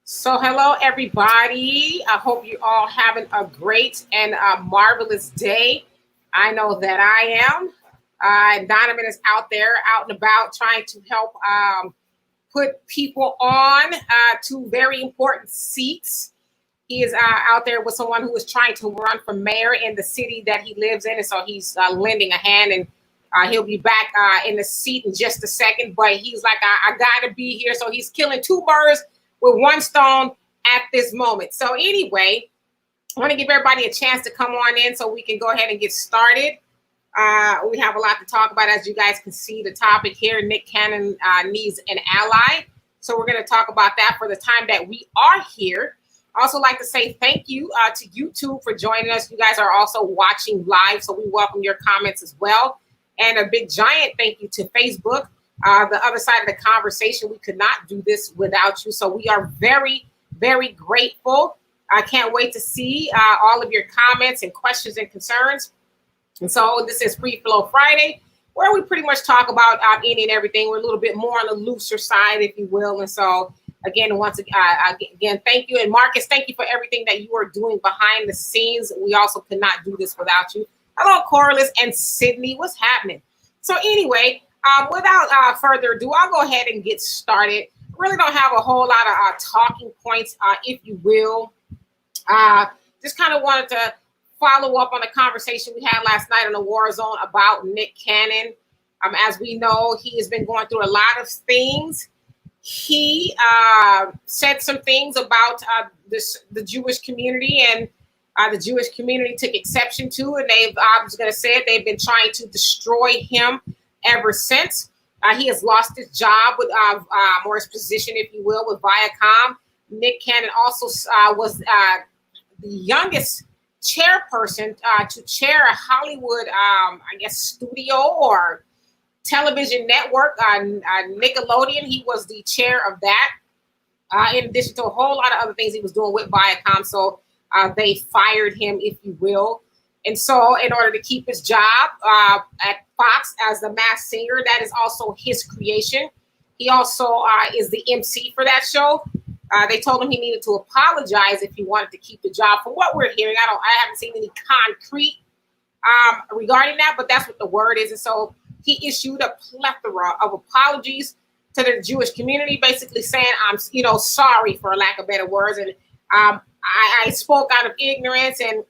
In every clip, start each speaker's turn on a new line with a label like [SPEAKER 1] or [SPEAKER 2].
[SPEAKER 1] So, hello everybody. I hope you all having a great and marvelous day. I know that I am. Donovan is out there, out and about, trying to help put people on to very important seats. He is out there with someone who is trying to run for mayor in the city that he lives in, and so he's lending a hand, and he'll be back in the seat in just a second. But he's like, I got to be here, so he's killing two birds with one stone at this moment. So anyway, I want to give everybody a chance to come on in so we can go ahead and get started. We have a lot to talk about, as you guys can see the topic here. Nick Cannon needs an ally. So we're going to talk about that for the time that we are here. I also like to say thank you to YouTube for joining us. You guys are also watching live, so we welcome your comments as well. And a big giant thank you to Facebook, the other side of the conversation. We could not do this without you. So we are very, very grateful. I can't wait to see all of your comments and questions and concerns. And so this is Free Flow Friday, where we pretty much talk about any and everything. We're a little bit more on the looser side, if you will. And so again, once again, thank you. And Marcus, thank you for everything that you are doing behind the scenes. We also could not do this without you. Hello, Corliss and Sydney. What's happening? So anyway, without further ado, I'll go ahead and get started. Really don't have a whole lot of talking points, if you will. Just kind of wanted to follow up on the conversation we had last night on the War Zone about Nick Cannon. As we know, he has been going through a lot of things. He said some things about the Jewish community, and the Jewish community took exception to, and I was going to say it, they've been trying to destroy him ever since. He has lost his job with, or his position, if you will, with Viacom. Nick Cannon also was the youngest chairperson to chair a Hollywood, studio or television network, Nickelodeon. He was the chair of that, in addition to a whole lot of other things he was doing with Viacom. So they fired him, if you will. And so in order to keep his job at Fox as the Masked Singer, that is also his creation. He also is the MC for that show. They told him he needed to apologize if he wanted to keep the job. From what we're hearing, I haven't seen any concrete regarding that, but that's what the word is. And so he issued a plethora of apologies to the Jewish community, basically saying, I'm, sorry, for lack of better words. And I spoke out of ignorance, and,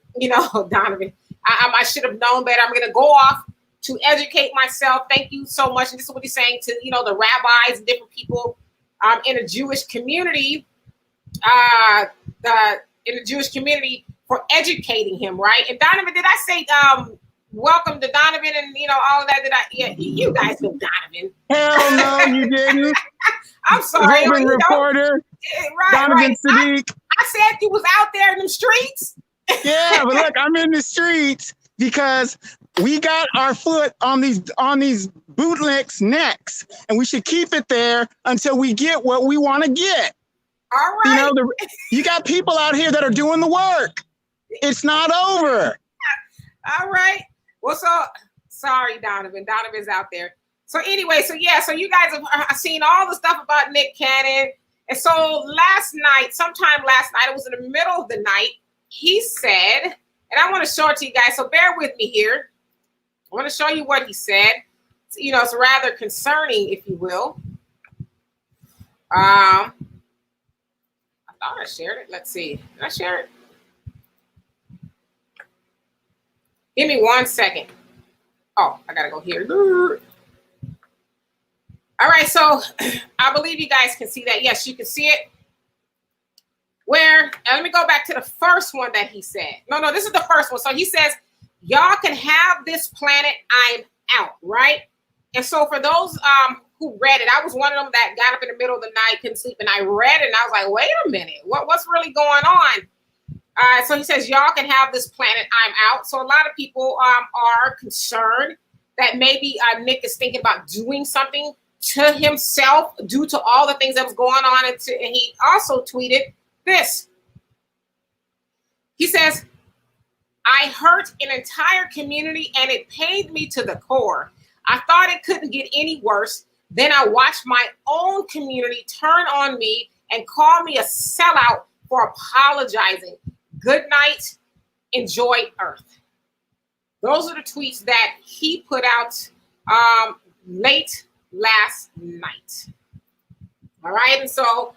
[SPEAKER 1] Donovan, I should have known better. I'm going to go off to educate myself. Thank you so much. And this is what he's saying to, the rabbis and different people in the Jewish community, in the Jewish community for educating him, right? And Donovan, did I say welcome to Donovan and all of that? Yeah, you guys know Donovan.
[SPEAKER 2] Hell no, you didn't.
[SPEAKER 1] I'm sorry.
[SPEAKER 2] Roving reporter,
[SPEAKER 1] right,
[SPEAKER 2] Donovan Sadiq.
[SPEAKER 1] I said you was out there in the streets.
[SPEAKER 2] Yeah, but look, I'm in the streets because we got our foot on these bootlegs' necks, and we should keep it there until we get what we want to get.
[SPEAKER 1] All right.
[SPEAKER 2] You got people out here that are doing the work. It's not over.
[SPEAKER 1] All right. Well, so sorry, Donovan. Donovan's out there. So anyway, so you guys have seen all the stuff about Nick Cannon. And so sometime last night, it was in the middle of the night, he said, and I want to show it to you guys, so bear with me here. I want to show you what he said. It's rather concerning, if you will. I thought I shared it. Let's see. Did I share it? Give me 1 second. Oh, I got to go here. All right, so I believe you guys can see that. Yes, you can see it. Let me go back to the first one that he said. No, this is the first one. So he says, y'all can have this planet, I'm out, right? And so for those who read it, I was one of them that got up in the middle of the night, couldn't sleep, and I read it, and I was like, wait a minute, what's really going on? So he says, y'all can have this planet, I'm out. So a lot of people are concerned that maybe Nick is thinking about doing something to himself due to all the things that was going on. And he also tweeted this. He says, I hurt an entire community and it pained me to the core. I thought it couldn't get any worse. Then I watched my own community turn on me and call me a sellout for apologizing. Good night. Enjoy Earth. Those are the tweets that he put out late last night. All right. And so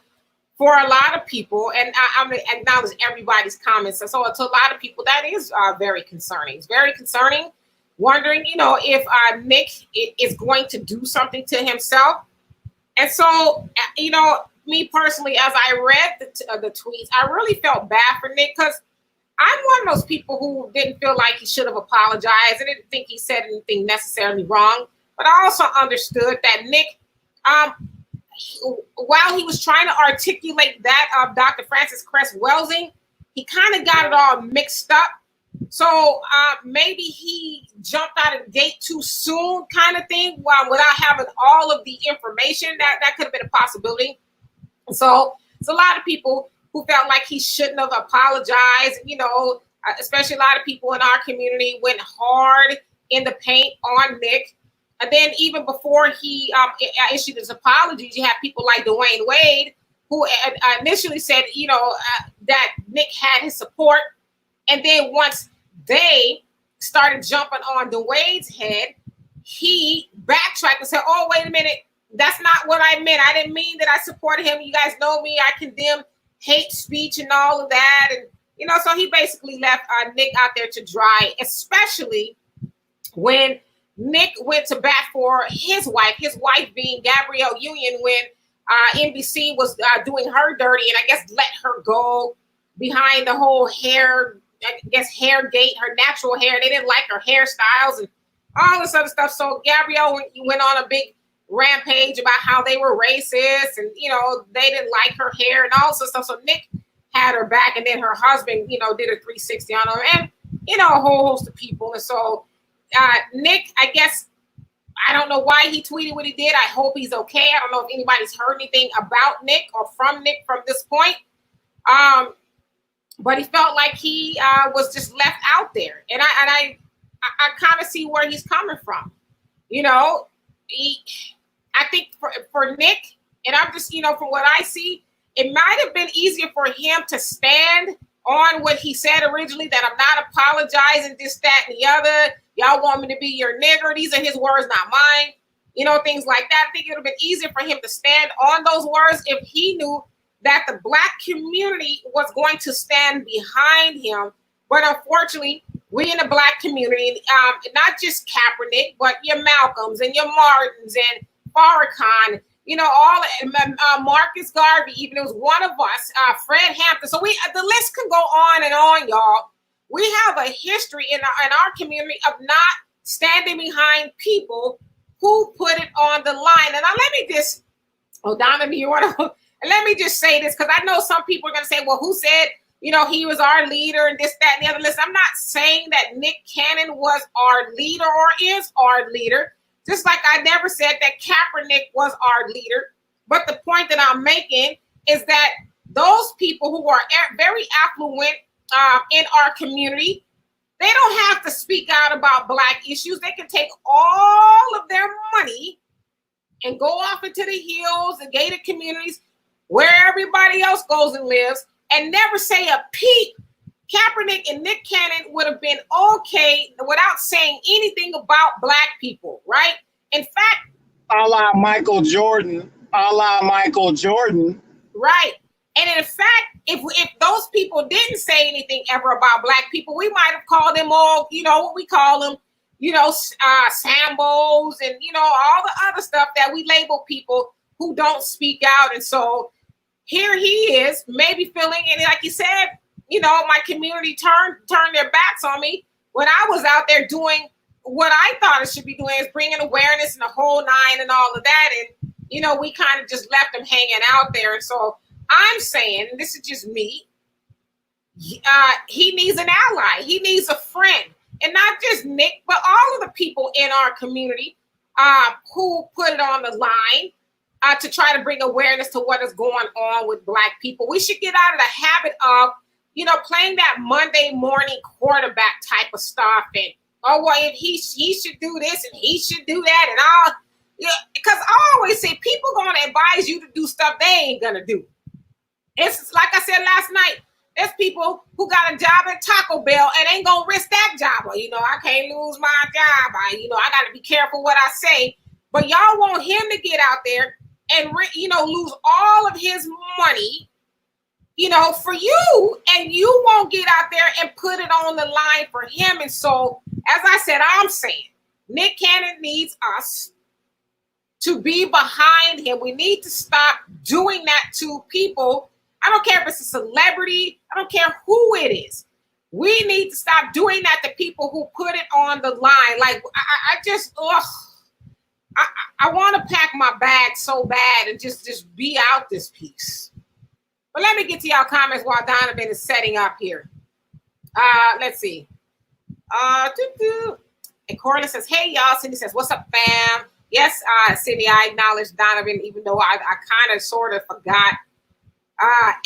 [SPEAKER 1] for a lot of people, and I'm going to acknowledge everybody's comments. So to a lot of people, that is very concerning. It's very concerning, wondering, if Nick is going to do something to himself. And so, me personally, as I read the tweets, I really felt bad for Nick, because I'm one of those people who didn't feel like he should have apologized. I didn't think he said anything necessarily wrong. But I also understood that Nick, while he was trying to articulate that of Dr. Frances Cress Welsing, he kind of got it all mixed up. So maybe he jumped out of the gate too soon, kind of thing, without having all of the information. That could have been a possibility. So it's a lot of people who felt like he shouldn't have apologized. Especially a lot of people in our community went hard in the paint on Nick. And then even before he issued his apologies, you have people like Dwayne Wade, who initially said, that Nick had his support. And then once they started jumping on Dwayne's head, he backtracked and said, oh, wait a minute. That's not what I meant. I didn't mean that I supported him. You guys know me. I condemn hate speech and all of that. And, so he basically left Nick out there to dry, especially when Nick went to bat for his wife being Gabrielle Union, when NBC was doing her dirty, and I guess let her go behind the whole hair gate, her natural hair. They didn't like her hairstyles and all this other stuff. So Gabrielle went on a big rampage about how they were racist and, they didn't like her hair and all this stuff. So Nick had her back, and then her husband, did a 360 on her, and, a whole host of people. And so Nick, I guess, I don't know why he tweeted what he did. I hope he's okay. I don't know if anybody's heard anything about Nick or from Nick from this point. But he felt like he was just left out there. And I kind of see where he's coming from. I think for Nick, and I'm just, from what I see, it might have been easier for him to stand on what he said originally, that I'm not apologizing, this, that, and the other. Y'all want me to be your nigger. These are his words, not mine. Things like that. I think it would have been easier for him to stand on those words if he knew that the Black community was going to stand behind him. But unfortunately, we in the Black community, not just Kaepernick, but your Malcolms and your Martins and Farrakhan, all Marcus Garvey, even it was one of us, Fred Hampton. So the list can go on and on, y'all. We have a history in our community of not standing behind people who put it on the line. And now let me just, Donovan, let me just say this, because I know some people are going to say, well, who said, he was our leader and this, that, and the other. Listen, I'm not saying that Nick Cannon was our leader or is our leader, just like I never said that Kaepernick was our leader. But the point that I'm making is that those people who are very affluent in our community, they don't have to speak out about Black issues. They can take all of their money and go off into the hills, the gated communities, where everybody else goes and lives, and never say a peep. Kaepernick and Nick Cannon would have been okay without saying anything about Black people, right? In fact,
[SPEAKER 2] a la Michael Jordan.
[SPEAKER 1] Right. And in fact, if those people didn't say anything ever about Black people, we might have called them all, what we call them, Sambos and, all the other stuff that we label people who don't speak out. And so here he is, maybe feeling, and like you said, my community turned their backs on me when I was out there doing what I thought it should be doing, is bringing awareness and the whole nine and all of that. And, we kind of just left them hanging out there. And so I'm saying, this is just me, he needs an ally. He needs a friend. And not just Nick, but all of the people in our community who put it on the line to try to bring awareness to what is going on with Black people. We should get out of the habit of, playing that Monday morning quarterback type of stuff. And, if he should do this and he should do that and all. Because I always say people going to advise you to do stuff they ain't going to do. It's like I said last night. There's people who got a job at Taco Bell and ain't gonna risk that job. Or, I can't lose my job. I got to be careful what I say. But y'all want him to get out there and, lose all of his money, for you, and you won't get out there and put it on the line for him. And so, as I said, I'm saying Nick Cannon needs us to be behind him. We need to stop doing that to people. I don't care if it's a celebrity. I don't care who it is. We need to stop doing that to people who put it on the line. Like, I want to pack my bag so bad and just be out this piece. But let me get to y'all comments while Donovan is setting up here. Let's see. And Corlin says, hey, y'all. Cindy says, what's up, fam? Yes, Cindy, I acknowledge Donovan, even though I kind of sort of forgot.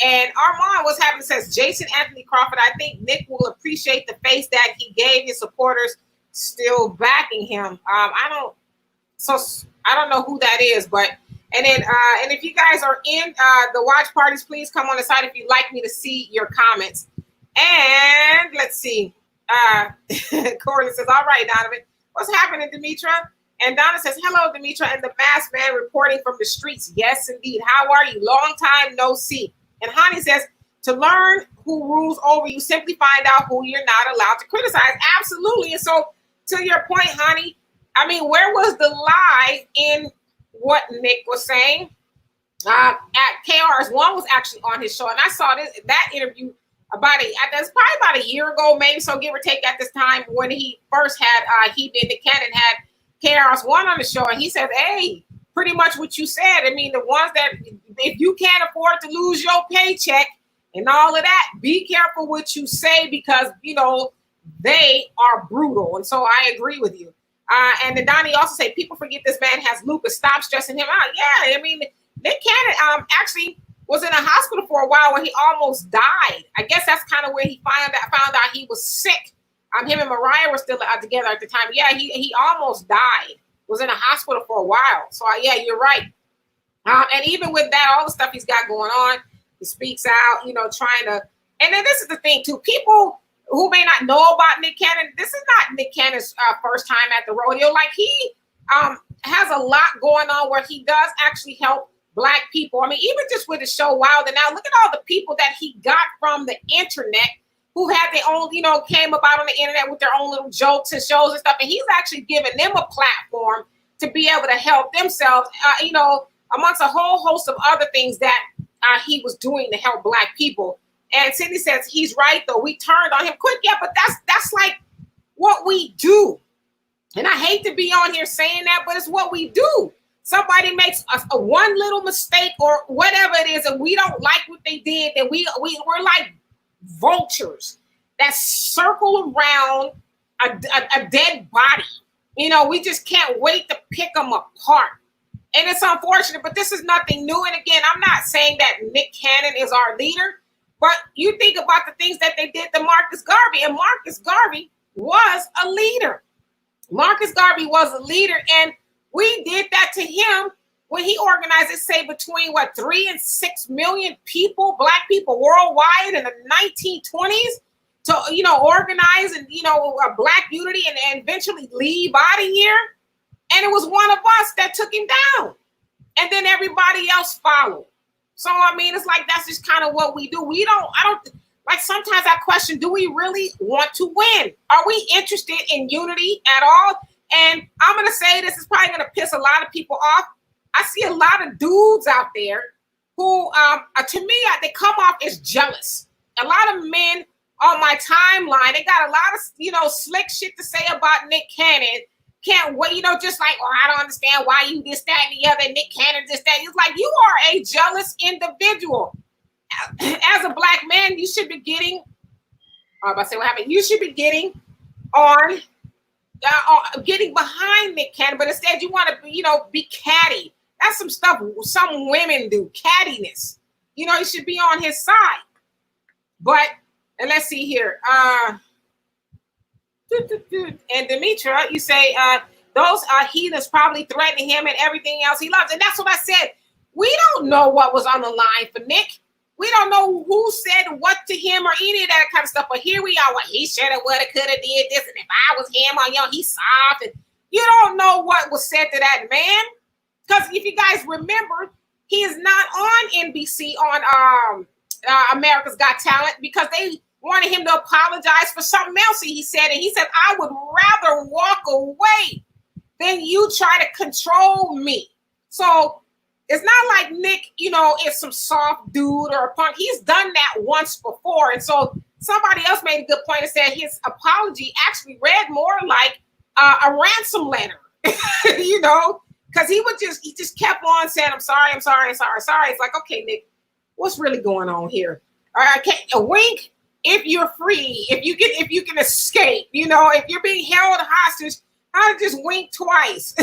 [SPEAKER 1] And Armand was having says, Jason Anthony Crawford, I think Nick will appreciate the face that he gave his supporters still backing him. I don't know who that is, but and if you guys are in the watch parties, please come on the side if you'd like me to see your comments. And let's see. Corlin says, all right, Donovan, what's happening, Demetra? And Donna says, hello, Demetra and the masked man reporting from the streets. Yes, indeed. How are you? Long time no see. And Honey says, to learn who rules over you, simply find out who you're not allowed to criticize. Absolutely. And so to your point, Honey, I mean, where was the lie in what Nick was saying? At KRS-One was actually on his show. And I saw that interview that's probably about a year ago, maybe, so give or take at this time when he first had, Nick Cannon had KRS-One on the show, and he said, hey, pretty much what you said. I mean, the ones that, if you can't afford to lose your paycheck and all of that, be careful what you say because, they are brutal. And so I agree with you. And then Donnie also said, people forget this man has lupus. Stop stressing him out. Yeah, I mean, Nick Cannon actually was in a hospital for a while when he almost died. I guess that's kind of where he found out he was sick. Him and Mariah were still together at the time. Yeah, he almost died. Was in a hospital for a while. So yeah, you're right. And even with that, all the stuff he's got going on, he speaks out, trying to. And then this is the thing too. People who may not know about Nick Cannon, this is not Nick Cannon's first time at the rodeo. Like he has a lot going on where he does actually help Black people. I mean, even just with the show Wild and Out, look at all the people that he got from the internet who had their own, came about on the internet with their own little jokes and shows and stuff. And he's actually given them a platform to be able to help themselves, amongst a whole host of other things that he was doing to help Black people. And Cindy says, he's right, though. We turned on him quick. Yeah, but that's like what we do. And I hate to be on here saying that, but it's what we do. Somebody makes a one little mistake or whatever it is, and we don't like what they did, and we're like vultures that circle around a dead body. We just can't wait to pick them apart. And it's unfortunate, but this is nothing new. And again, I'm not saying that Nick Cannon is our leader, but you think about the things that they did to Marcus Garvey, and Marcus Garvey was a leader. Marcus Garvey was a leader, and we did that to him when he organized it, say, between 3 and 6 million people, Black people worldwide in the 1920s to, organize and, a Black unity and eventually leave out of here. And it was one of us that took him down. And then everybody else followed. So, I mean, it's like that's just kind of what we do. Sometimes I question, do we really want to win? Are we interested in unity at all? And I'm going to say this is probably going to piss a lot of people off. I see a lot of dudes out there who, to me, they come off as jealous. A lot of men on my timeline, they got a lot of, slick shit to say about Nick Cannon. Can't wait, just like, I don't understand why you this, that, and the other. Nick Cannon, this, that. It's like, you are a jealous individual. As a Black man, you should be getting, you should be getting on, getting behind Nick Cannon, but instead you want to, be catty. That's some stuff some women do, cattiness. You should be on his side. But, and let's see here. And Demetra, you say, those heathens probably threatening him and everything else he loves. And that's what I said. We don't know what was on the line for Nick. We don't know who said what to him or any of that kind of stuff. But here we are. Well, he should have, would have, could have, did this. And if I was him, or, you know, he's soft. And you don't know what was said to that man. Because if you guys remember, he is not on NBC on America's Got Talent because they wanted him to apologize for something else he said. And he said, I would rather walk away than you try to control me. So it's not like Nick, you know, is some soft dude or a punk. He's done that once before. And so somebody else made a good point and said his apology actually read more like a ransom letter, you know, because he just kept on saying, I'm sorry. It's like, okay, Nick, what's really going on here? A wink if you're free, if you can escape, you know, if you're being held hostage, I'll just wink twice.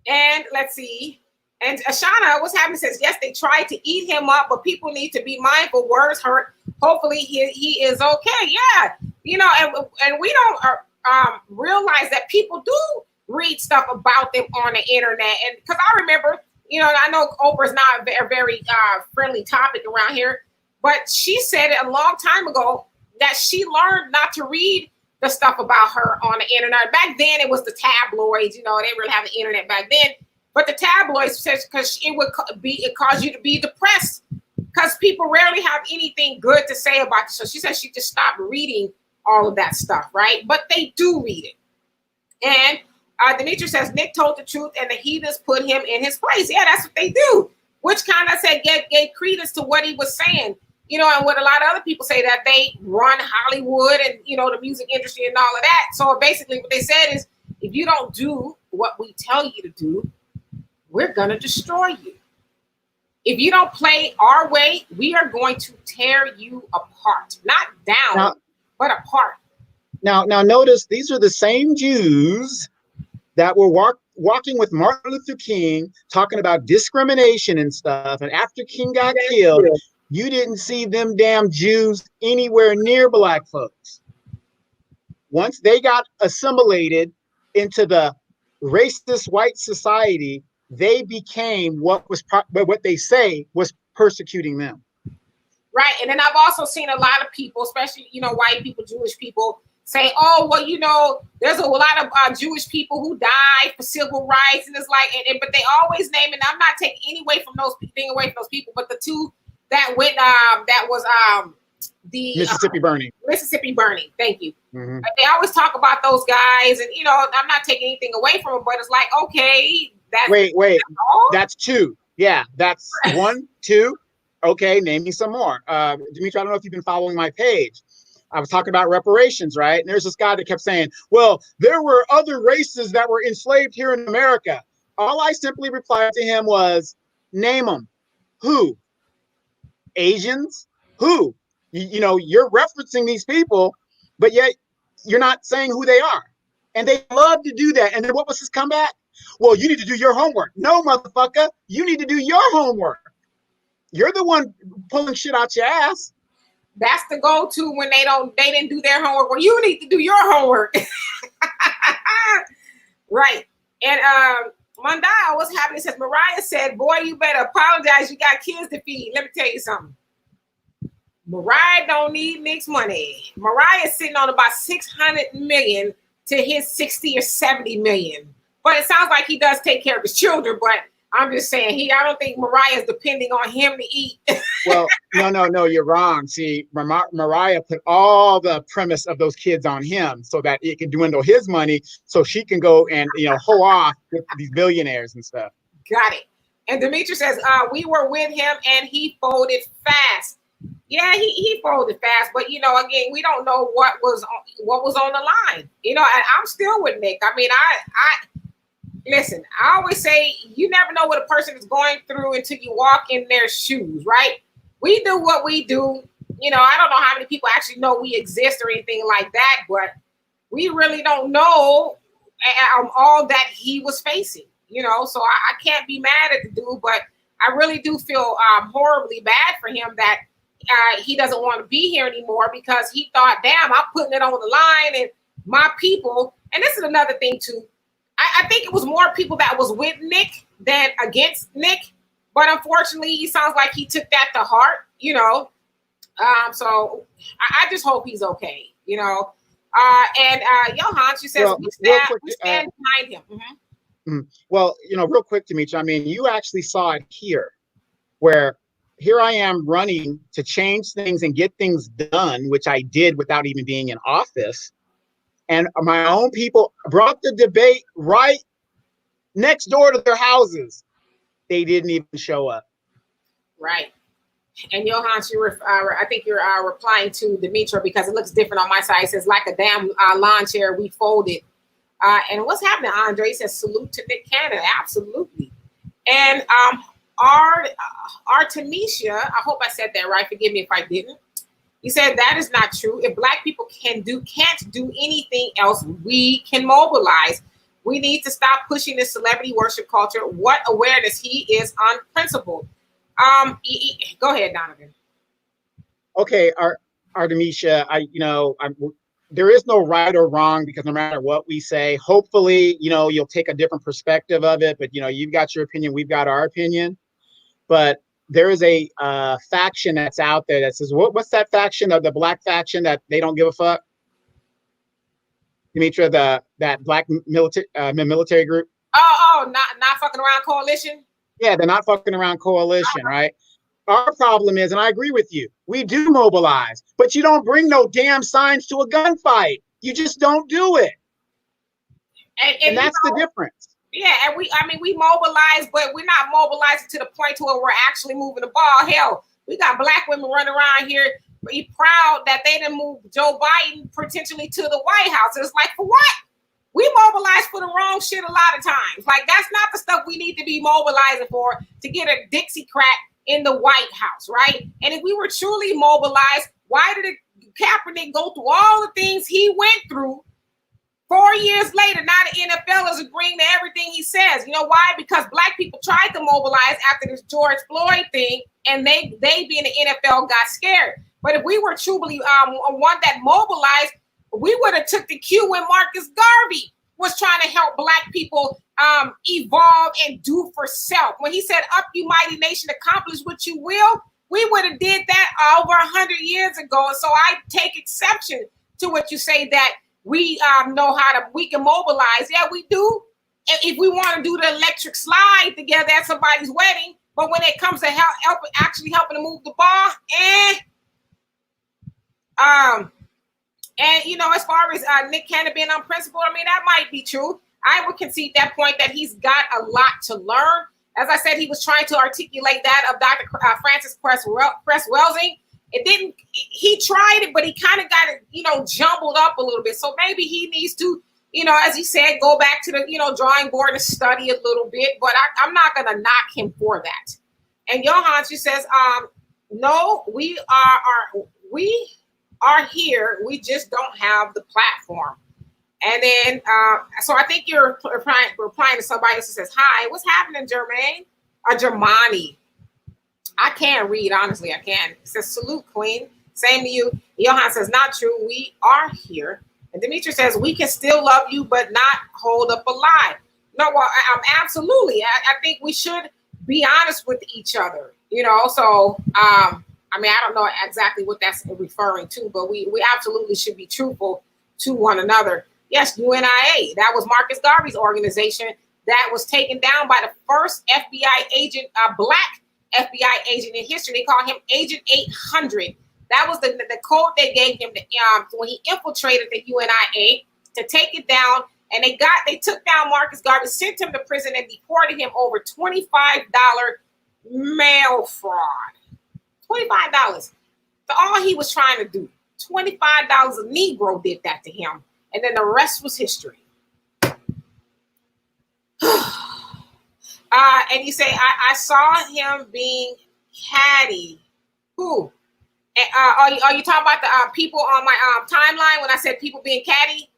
[SPEAKER 1] And let's see. And Ashana, what's happening, says, yes, they tried to eat him up, but people need to be mindful. Words hurt. Hopefully he is okay. Yeah. You know, and we don't realize that people do read stuff about them on the internet. And because I remember, you know, I know Oprah's not a very friendly topic around here, but she said it a long time ago that she learned not to read the stuff about her on the internet. Back then, it was the tabloids. You know, they didn't really have the internet back then. But the tabloids said because it caused you to be depressed because people rarely have anything good to say about you. So she said she just stopped reading all of that stuff, right? But they do read it. And Demetra says Nick told the truth, and the heathens put him in his place. Yeah, that's what they do. Which kind of said gave credence to what he was saying. You know, and what a lot of other people say that they run Hollywood and, you know, the music industry and all of that. So basically what they said is, if you don't do what we tell you to do, we're going to destroy you. If you don't play our way, we are going to tear you apart. Not down, but apart.
[SPEAKER 2] Now notice these are the same Jews that were walking with Martin Luther King, talking about discrimination and stuff. And after King got killed, you didn't see them damn Jews anywhere near black folks. Once they got assimilated into the racist white society, they became what they say was persecuting them.
[SPEAKER 1] Right. And then I've also seen a lot of people, especially, you know, white people, Jewish people, say, oh, well, you know, there's a lot of Jewish people who died for civil rights. And it's like, but they always name it. I'm not taking any away from those people, but the two that went, that was the
[SPEAKER 2] Mississippi Burning.
[SPEAKER 1] Mississippi Burning. Thank you.
[SPEAKER 2] Mm-hmm.
[SPEAKER 1] They always talk about those guys, and you know, I'm not taking anything away from them, but it's like, okay,
[SPEAKER 2] wait, that's two. Yeah, that's 1, 2. Okay, name me some more. Demetra, I don't know if you've been following my page. I was talking about reparations, right? And there's this guy that kept saying, well, there were other races that were enslaved here in America. All I simply replied to him was, name them. Who? Asians? Who? You know, you're referencing these people, but yet you're not saying who they are. And they love to do that. And then what was his comeback? Well, you need to do your homework. No, motherfucker, you need to do your homework. You're the one pulling shit out your ass.
[SPEAKER 1] That's the go-to when they didn't do their homework. Well, you need to do your homework. Right. And Mandal, what's happening? Says Mariah said, boy, you better apologize. You got kids to feed. Let me tell you something. Mariah don't need Nick's money. Mariah is sitting on about 600 million to his 60 or 70 million. But it sounds like he does take care of his children, but I'm just saying I don't think Mariah is depending on him to eat.
[SPEAKER 2] Well, no, you're wrong. See, Mariah put all the premise of those kids on him so that it can dwindle his money so she can go and, you know, hoe off with these billionaires and stuff.
[SPEAKER 1] Got it. And Demetra says, we were with him and he folded fast. Yeah, he folded fast, but you know, again, we don't know what was on the line. You know, I'm still with Nick. I mean, I listen. I always say you never know what a person is going through until you walk in their shoes, right? We do what we do. You know, I don't know how many people actually know we exist or anything like that, but we really don't know all that he was facing. You know, so I can't be mad at the dude, but I really do feel horribly bad for him that. He doesn't want to be here anymore because he thought, damn, I'm putting it on the line and my people. And this is another thing too. I think it was more people that was with Nick than against Nick. But unfortunately, he sounds like he took that to heart, you know. So I just hope he's okay, you know. And Johan, she says,
[SPEAKER 2] Well,
[SPEAKER 1] we
[SPEAKER 2] real
[SPEAKER 1] stand,
[SPEAKER 2] quick,
[SPEAKER 1] we stand behind him.
[SPEAKER 2] well, real quick, Demetri, I mean, you actually saw it here, where here I am running to change things and get things done, which I did without even being in office. And my own people brought the debate right next door to their houses. They didn't even show up.
[SPEAKER 1] Right. And Johan, I think you're replying to Demetri because it looks different on my side. It says, like a damn lawn chair, we folded. And what's happening, Andre? He says, salute to Nick Canada. Absolutely. And Artemisia, I hope I said that right. Forgive me if I didn't. He said that is not true. If Black people can't do anything else, we can mobilize. We need to stop pushing this celebrity worship culture. What awareness he is unprincipled. Go ahead, Donovan.
[SPEAKER 2] Okay, Artemisia, there is no right or wrong because no matter what we say, hopefully, you'll take a different perspective of it. But you've got your opinion, we've got our opinion. But there is a faction that's out there that says, what's that faction of the Black faction that they don't give a fuck? Demetri, that Black military group.
[SPEAKER 1] Not fucking around coalition.
[SPEAKER 2] Yeah, they're not fucking around coalition, right? Our problem is, and I agree with you, we do mobilize, but you don't bring no damn signs to a gunfight. You just don't do it. And that's the difference.
[SPEAKER 1] Yeah, and we mobilize, but we're not mobilizing to the point to where we're actually moving the ball. Hell, we got Black women running around here, be proud that they didn't move Joe Biden potentially to the White House. It's like, for what? We mobilize for the wrong shit a lot of times. Like, that's not the stuff we need to be mobilizing for to get a Dixie crack in the White House, right? And if we were truly mobilized, why did Kaepernick go through all the things he went through? 4 years later, now the NFL is agreeing to everything he says. You know why? Because Black people tried to mobilize after this George Floyd thing, and they being the NFL got scared. But if we were truly one that mobilized, we would have took the cue when Marcus Garvey was trying to help Black people evolve and do for self. When he said, "Up, you mighty nation, accomplish what you will," we would have did that over 100 years ago. And so I take exception to what you say that we we can mobilize. Yeah, we do. If we want to do the electric slide together at somebody's wedding, but when it comes to actually helping to move the ball, and as far as Nick Cannon being unprincipled, I mean, that might be true. I would concede that point that he's got a lot to learn. As I said, he was trying to articulate that of Dr. Francis Cress Welsing. It didn't. He tried it, but he kind of got it, jumbled up a little bit. So maybe he needs to, as he said, go back to the, drawing board and study a little bit. But I'm not going to knock him for that. And Johan, she says, no, we are here. We just don't have the platform. And then, so I think you're replying to somebody else who says, "Hi, what's happening, Jermaine?" Or Germani. I can't read, honestly. I can't. It says, "Salute, Queen. Same to you." Johan says, "Not true. We are here." And Demetri says, "We can still love you, but not hold up a lie." No, well, absolutely. I think we should be honest with each other. So I don't know exactly what that's referring to, but we absolutely should be truthful to one another. Yes, UNIA. That was Marcus Garvey's organization that was taken down by the first FBI agent, Black FBI agent in history. They call him Agent 800. That was the code they gave him when he infiltrated the UNIA to take it down. And they took down Marcus Garvey, sent him to prison, and deported him over $25 mail fraud. $25. So all he was trying to do, $25, a Negro did that to him. And then the rest was history. And you say, I saw him being catty. Who? Are you talking about the people on my timeline when I said people being catty?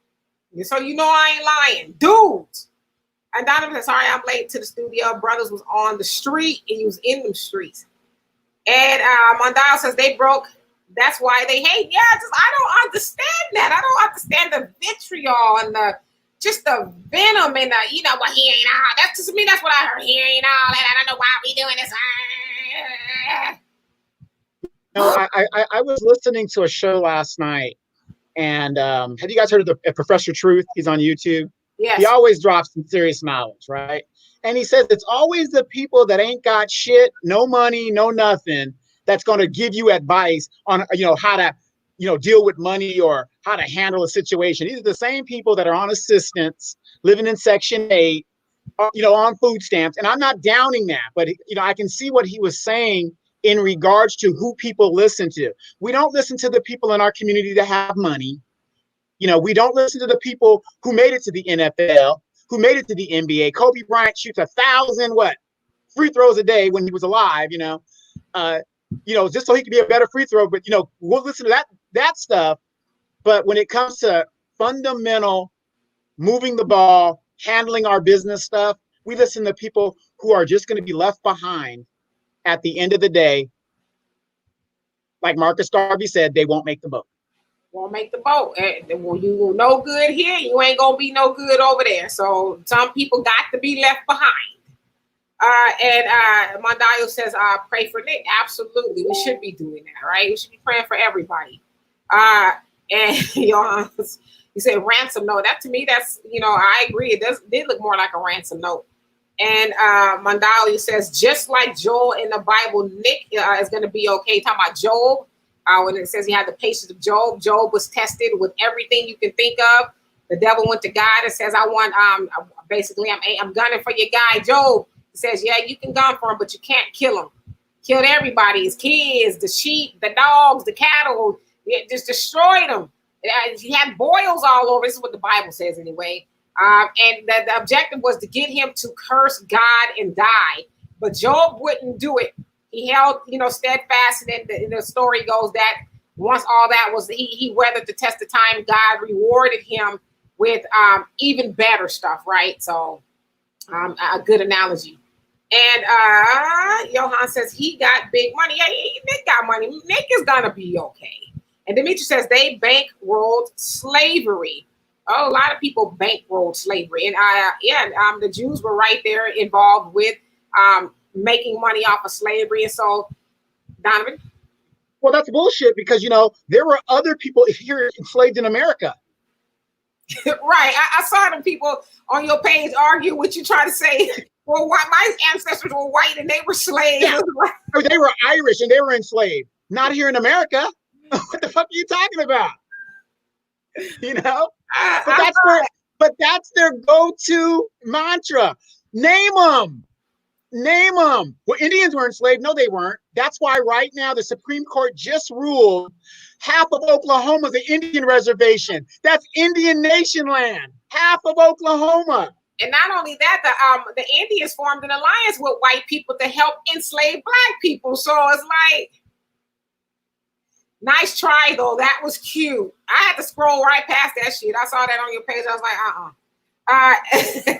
[SPEAKER 1] So I ain't lying. Dudes. And Donovan said, "Sorry, I'm late to the studio. Brothers was on the street, and he was in them streets." And Mondale says, "They broke. That's why they hate." Yeah, I don't understand that. I don't understand the vitriol and the just the venom and the, well, he ain't all. That's to me. That's what I heard. He ain't all that. I don't know why we doing this.
[SPEAKER 2] I was listening to a show last night, and have you guys heard of Professor Truth? He's on YouTube.
[SPEAKER 1] Yes.
[SPEAKER 2] He always drops some serious knowledge, right? And he says it's always the people that ain't got shit, no money, no nothing, that's going to give you advice on, how to, deal with money or how to handle a situation. These are the same people that are on assistance, living in Section 8, on food stamps. And I'm not downing that, but, I can see what he was saying in regards to who people listen to. We don't listen to the people in our community that have money. We don't listen to the people who made it to the NFL, who made it to the NBA. Kobe Bryant shoots 1,000 free throws a day when he was alive, just so he could be a better free thrower. But, we'll listen to that stuff. But when it comes to fundamental moving the ball, handling our business stuff, we listen to people who are just going to be left behind at the end of the day. Like Marcus Garvey said, they won't make the boat.
[SPEAKER 1] Won't make the boat. Well, you no good here, you ain't gonna be no good over there. So some people got to be left behind. And Mondayo says, pray for Nick. Absolutely, we should be doing that, right? We should be praying for everybody. And you said ransom note. That to me, that's I agree. It did look more like a ransom note. And Mondayo says, just like Joel in the Bible, Nick is going to be okay. Talking about Job. When it says he had the patience of Job, Job was tested with everything you can think of. The devil went to God and says, I want, basically, I'm gunning for your guy, Job. He says, yeah, you can gun for him, but you can't kill him. Killed everybody, his kids, the sheep, the dogs, the cattle. Just destroyed them. He had boils all over. This is what the Bible says anyway. And the objective was to get him to curse God and die. But Job wouldn't do it. He held, steadfast, and then the story goes that once all that was, he weathered the test of time. God rewarded him with even better stuff, right? So, a good analogy. And Johan says he got big money. Yeah, Nick got money. Nick is gonna be okay. And Demetrius says they bankrolled slavery. Oh, a lot of people bankrolled slavery, and the Jews were right there involved with making money off of slavery. And so, Donovan?
[SPEAKER 2] Well, that's bullshit because, there were other people here enslaved in America.
[SPEAKER 1] Right. I saw them people on your page argue what you try to say. Well, my ancestors were white and they were slaves.
[SPEAKER 2] Yeah. They were Irish and they were enslaved. Not here in America. What the fuck are you talking about? But that's their go-to mantra. Name them. Well, Indians were enslaved. No, they weren't. That's why right now the Supreme Court just ruled half of Oklahoma is an Indian reservation. That's Indian Nation land. Half of Oklahoma.
[SPEAKER 1] And not only that, the Indians formed an alliance with white people to help enslave Black people. So it's like, nice try though. That was cute. I had to scroll right past that shit. I saw that on your page. I was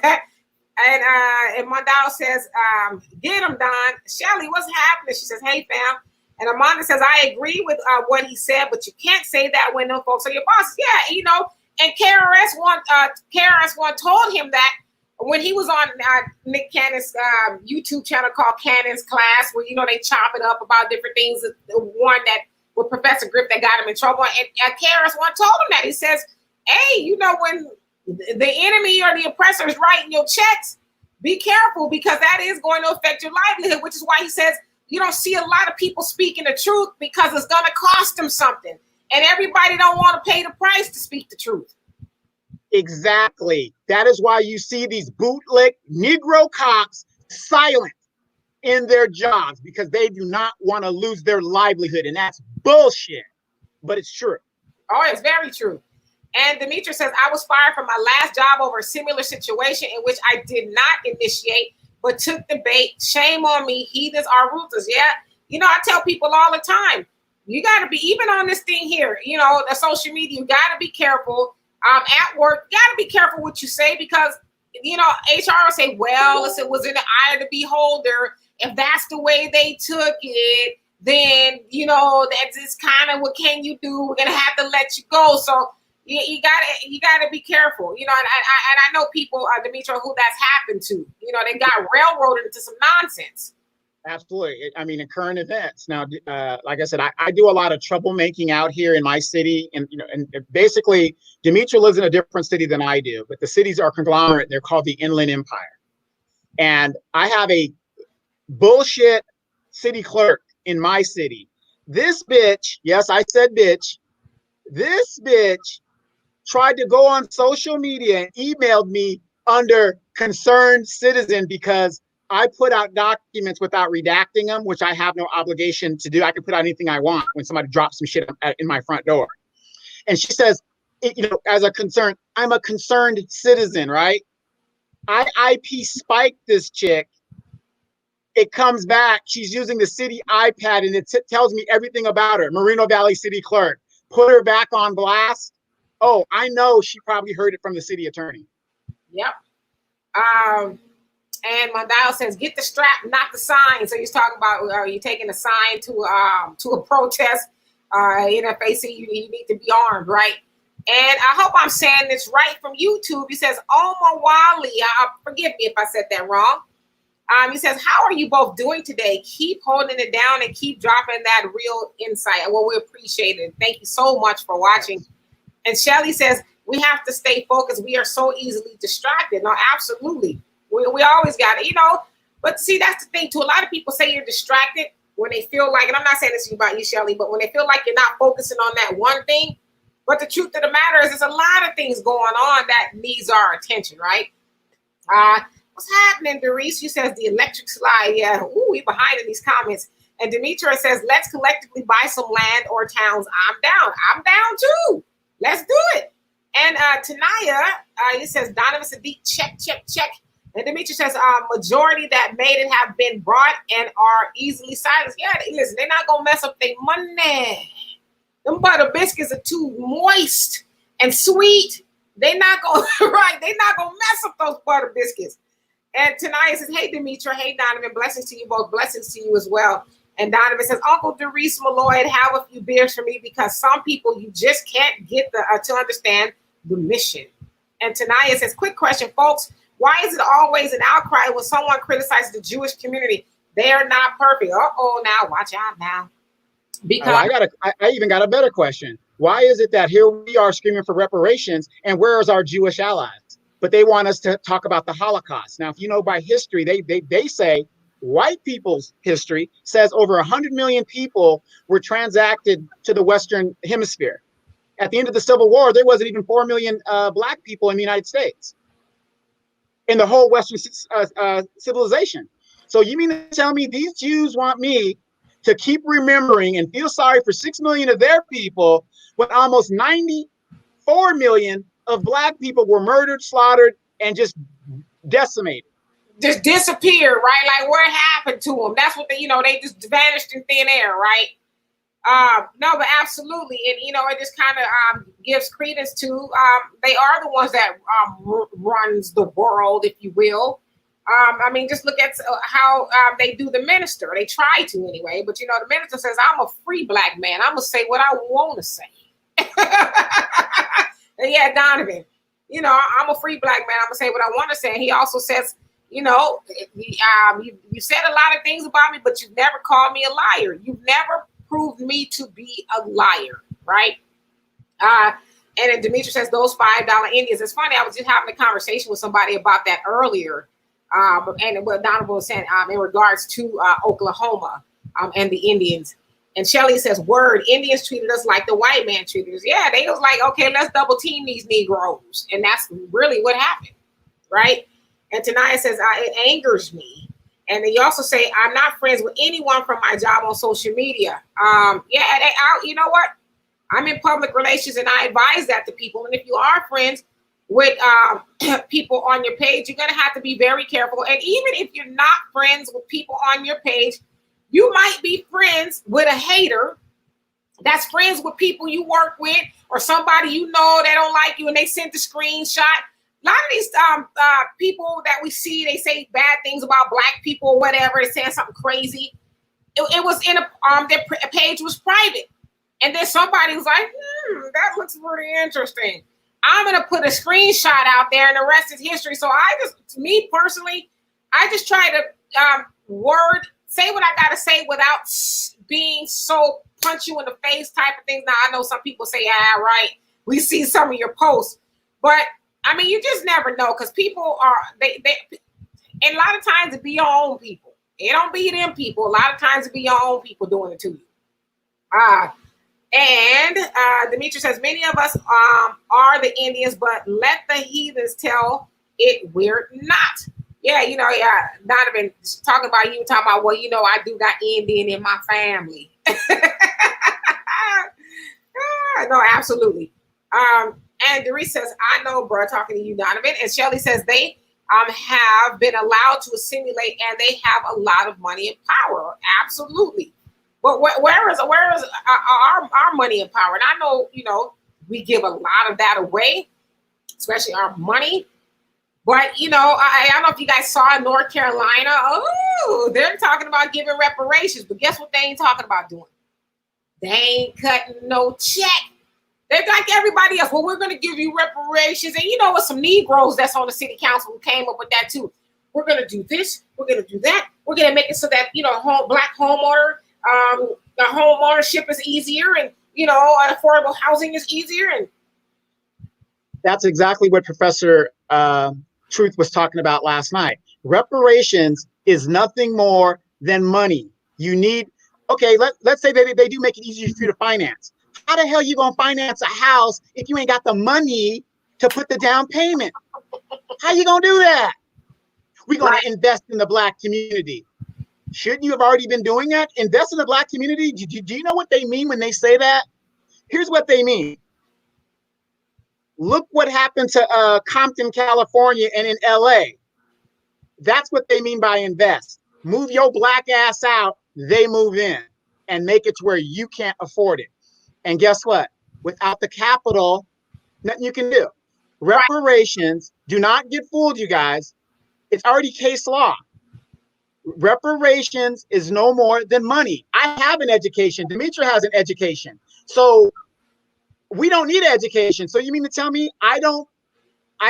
[SPEAKER 1] like, And Mondale says, get him, Don. Shelly, what's happening? She says, hey, fam. And Amanda says, I agree with what he said, but you can't say that when them folks are your bosses. Yeah, and KRS-One told him that when he was on Nick Cannon's YouTube channel called Cannon's Class, where, they chop it up about different things. The one that with Professor Griff that got him in trouble. And KRS-One told him that. He says, hey, when the enemy or the oppressor is writing your checks, be careful because that is going to affect your livelihood, which is why he says you don't see a lot of people speaking the truth because it's going to cost them something. And everybody don't want to pay the price to speak the truth.
[SPEAKER 2] Exactly. That is why you see these bootleg Negro cops silent in their jobs because they do not want to lose their livelihood. And that's bullshit, but it's true.
[SPEAKER 1] Oh, it's very true. And Demetrius says, I was fired from my last job over a similar situation in which I did not initiate, but took the bait. Shame on me. Heathens are ruthless. Yeah. I tell people all the time, you got to be, even on this thing here, the social media, you got to be careful. At work, you got to be careful what you say because, HR will say, well, it was in the eye of the beholder. If that's the way they took it, then, that's kind of what can you do? We're going to have to let you go. So, You gotta be careful, you know. And I know people, Demetria, who that's happened to. You know, they got railroaded into some nonsense.
[SPEAKER 2] Absolutely. I mean, in current events now, like I said, I do a lot of troublemaking out here in my city, and you know, and basically, Demetria lives in a different city than I do, but the cities are conglomerate. They're called the Inland Empire, and I have a bullshit city clerk in my city. This bitch, yes, I said bitch. This bitch tried to go on social media and emailed me under concerned citizen because I put out documents without redacting them, which I have no obligation to do. I can put out anything I want when somebody drops some shit in my front door. And she says, you know, as a concern, I'm a concerned citizen, right? I IP spiked this chick. It comes back. She's using the city iPad and it tells me everything about her. Moreno Valley City Clerk. Put her back on blast. Oh, I know she probably heard it from the city attorney.
[SPEAKER 1] Yep. And Mondial says, get the strap, not the sign. So he's talking about, are you taking a sign to a protest? NFAC, you need to be armed, right? And I hope I'm saying this right from YouTube. He says, Omar Wali, forgive me if I said that wrong. He says, how are you both doing today? Keep holding it down and keep dropping that real insight. Well, we appreciate it. Thank you so much for watching. And Shelly says, we have to stay focused. We are so easily distracted. No, absolutely. We always got it, you know. But see, that's the thing, too. A lot of people say you're distracted when they feel like, and I'm not saying this about you, Shelly, but when they feel like you're not focusing on that one thing. But the truth of the matter is there's a lot of things going on that needs our attention, right? What's happening, Doris? She says the electric slide. Yeah, ooh, we behind in these comments. And Demetria says, let's collectively buy some land or towns. I'm down. I'm down too. Let's do it. And Tanaya, it says Donovan Sadiq, check. And Demetria says, majority that made it have been brought and are easily silenced. Yeah, listen, they're not gonna mess up their money. Them butter biscuits are too moist and sweet. They're not gonna right. They're not gonna mess up those butter biscuits. And Tanaya says, hey, Demetria. Hey, Donovan. Blessings to you both. Blessings to you as well. And Donovan says, Uncle Doris Malloy, have a few beers for me because some people you just can't get to understand the mission. And Tanaya says, quick question, folks. Why is it always an outcry when someone criticizes the Jewish community? They are not perfect. Uh-oh, now watch out now. Because
[SPEAKER 2] I even got a better question. Why is it that here we are screaming for reparations and where is our Jewish allies? But they want us to talk about the Holocaust. Now, if you know by history, they say white people's history says over 100 million people were transacted to the Western Hemisphere. At the end of the Civil War, there wasn't even 4 million Black people in the United States, in the whole Western civilization. So you mean to tell me these Jews want me to keep remembering and feel sorry for 6 million of their people when almost 94 million of Black people were murdered, slaughtered, and just decimated?
[SPEAKER 1] Just disappeared, right? Like what happened to them? That's what they just vanished in thin air, right? No, but absolutely. And, it just kind of gives credence to, they are the ones that runs the world, if you will. I mean, just look at how they do the minister. They try to anyway, but, the minister says, I'm a free Black man. I'm going to say what I want to say. Yeah, Donovan, I'm a free Black man. I'm going to say what I want to say. And he also says, you said a lot of things about me, but you've never called me a liar. You've never proved me to be a liar, right? And then Demetria says those $5 Indians. It's funny. I was just having a conversation with somebody about that earlier, and what Donovan was saying in regards to Oklahoma and the Indians. And Shelly says, "Word, Indians treated us like the white man treated us. Yeah, they was like, okay, let's double team these Negroes, and that's really what happened, right?" And Tanaya says, "It angers me." And then you also say, I'm not friends with anyone from my job on social media. You know what? I'm in public relations and I advise that to people. And if you are friends with people on your page, you're going to have to be very careful. And even if you're not friends with people on your page, you might be friends with a hater that's friends with people you work with or somebody that don't like you and they sent the screenshot. A lot of these people that we see, they say bad things about Black people or whatever. They're saying something crazy. It was in their page was private. And then somebody was like, that looks pretty interesting. I'm going to put a screenshot out there and the rest is history. So me personally, I just try to say what I got to say without being so punch you in the face type of thing. Now, I know some people say, right. We see some of your posts. But, I mean, you just never know because people are, and a lot of times it be your own people. It don't be them people. A lot of times it be your own people doing it to you. And Demetri says, many of us are the Indians, but let the heathens tell it we're not. Yeah, Donovan talking about you, talking about, well, I do got Indian in my family. No, absolutely. And Doris says, I know, bro, talking to you, Donovan. And Shelly says they have been allowed to assimilate and they have a lot of money and power. Absolutely. But where is our money and power? And I know, we give a lot of that away, especially our money. But, I don't know if you guys saw in North Carolina. Oh, they're talking about giving reparations. But guess what they ain't talking about doing? They ain't cutting no check. They're like everybody else. Well, we're going to give you reparations. And what? Some Negroes that's on the city council who came up with that too. We're going to do this. We're going to do that. We're going to make it so that, black homeowner, the home ownership is easier and, affordable housing is easier. And
[SPEAKER 2] that's exactly what Professor Truth was talking about last night. Reparations is nothing more than money. You need, let's say they do make it easier for you to finance. How the hell you gonna finance a house if you ain't got the money to put the down payment? How you gonna do that? We're gonna invest in the Black community. Shouldn't you have already been doing that? Invest in the Black community? Do you know what they mean when they say that? Here's what they mean. Look what happened to Compton, California, and in LA. That's what they mean by invest. Move your Black ass out, they move in and make it to where you can't afford it. And guess what? Without the capital, nothing you can do. Reparations, do not get fooled, you guys. It's already case law. Reparations is no more than money. I have an education. Demetri has an education. So we don't need education. So you mean to tell me I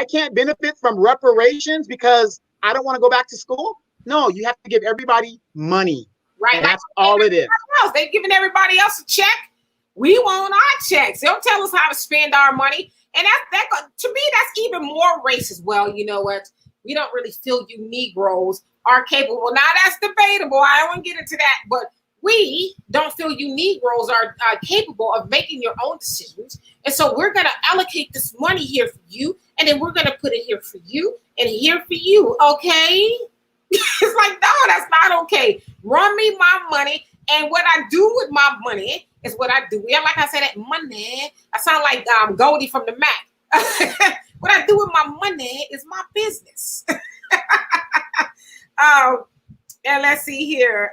[SPEAKER 2] can't benefit from reparations because I don't want to go back to school? No, you have to give everybody money. Right. And that's all it is.
[SPEAKER 1] They're giving everybody else a check. We want our checks. They'll tell us how to spend our money. And that to me, that's even more racist. Well, you know what? We don't really feel you Negroes are capable. Now, that's debatable. I don't want to get into that. But we don't feel you Negroes are capable of making your own decisions. And so we're going to allocate this money here for you. And then we're going to put it here for you and here for you. Okay? It's like, no, that's not okay. Run me my money. And what I do with my money is what I do. Yeah, like I said, that money. I sound like Goldie from the Mac. What I do with my money is my business. And let's see here.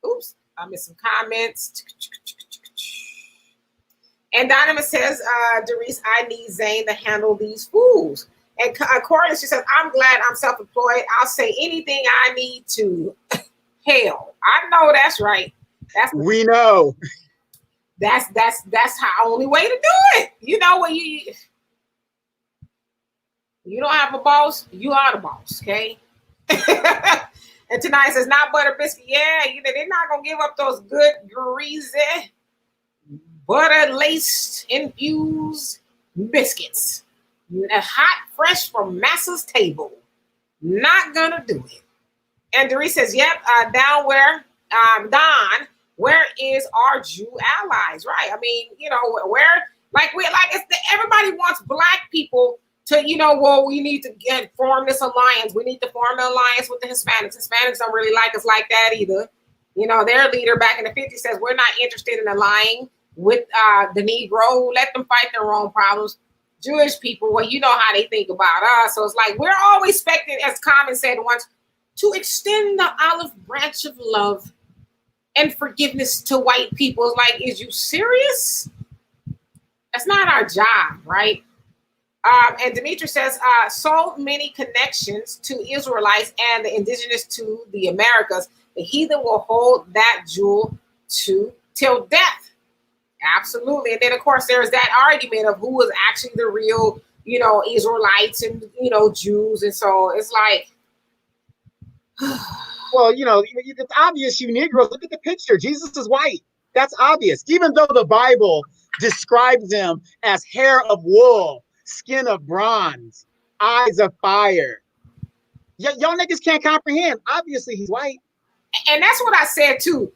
[SPEAKER 1] Oops, I missed some comments. And Donovan says, Doris, I need Zane to handle these fools. And Corey, she says, I'm glad I'm self-employed. I'll say anything I need to. Hell, I know that's right.
[SPEAKER 2] We know.
[SPEAKER 1] That's how only way to do it. You know what you don't have a boss, you are the boss, okay? And tonight says not butter biscuit. Yeah, they're not gonna give up those good greasy butter laced infused biscuits. Hot, fresh from Massa's table. Not gonna do it. And Doris says, yep, down where, Don, where is our Jew allies? Right. I mean, everybody wants Black people to, well, we need to form this alliance. We need to form an alliance with the Hispanics. Hispanics don't really like us like that either. Their leader back in the 50s says, we're not interested in allying with the Negro. Let them fight their own problems. Jewish people, well, you know how they think about us. So it's like, we're always expected, as Common said once, to extend the olive branch of love and forgiveness to white people. It's like, is you serious? That's not our job, right? And Demetri says, so many connections to Israelites and the indigenous to the Americas. The heathen will hold that jewel to till death. Absolutely. And then, of course, there's that argument of who was actually the real, Israelites and, Jews. And so it's like,
[SPEAKER 2] well, it's obvious, you Negroes. Look at the picture. Jesus is white. That's obvious. Even though the Bible describes him as hair of wool, skin of bronze, eyes of fire. Y'all niggas can't comprehend. Obviously, he's white.
[SPEAKER 1] And that's what I said, too.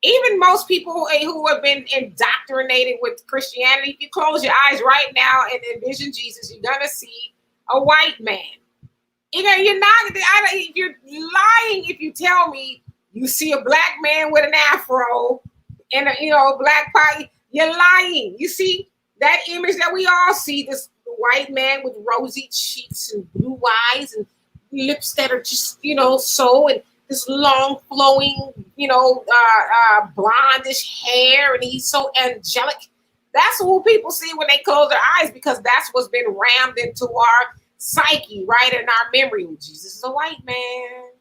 [SPEAKER 1] Even most people who have been indoctrinated with Christianity, if you close your eyes right now and envision Jesus, you're going to see a white man. You're lying if you tell me you see a black man with an afro and a black pie. You're lying. You see that image that we all see, this white man with rosy cheeks and blue eyes and lips that are just, so, and this long flowing, blondish hair, and he's so angelic. That's what people see when they close their eyes, because that's what's been rammed into our psyche, right, in our memory. Jesus is a white man.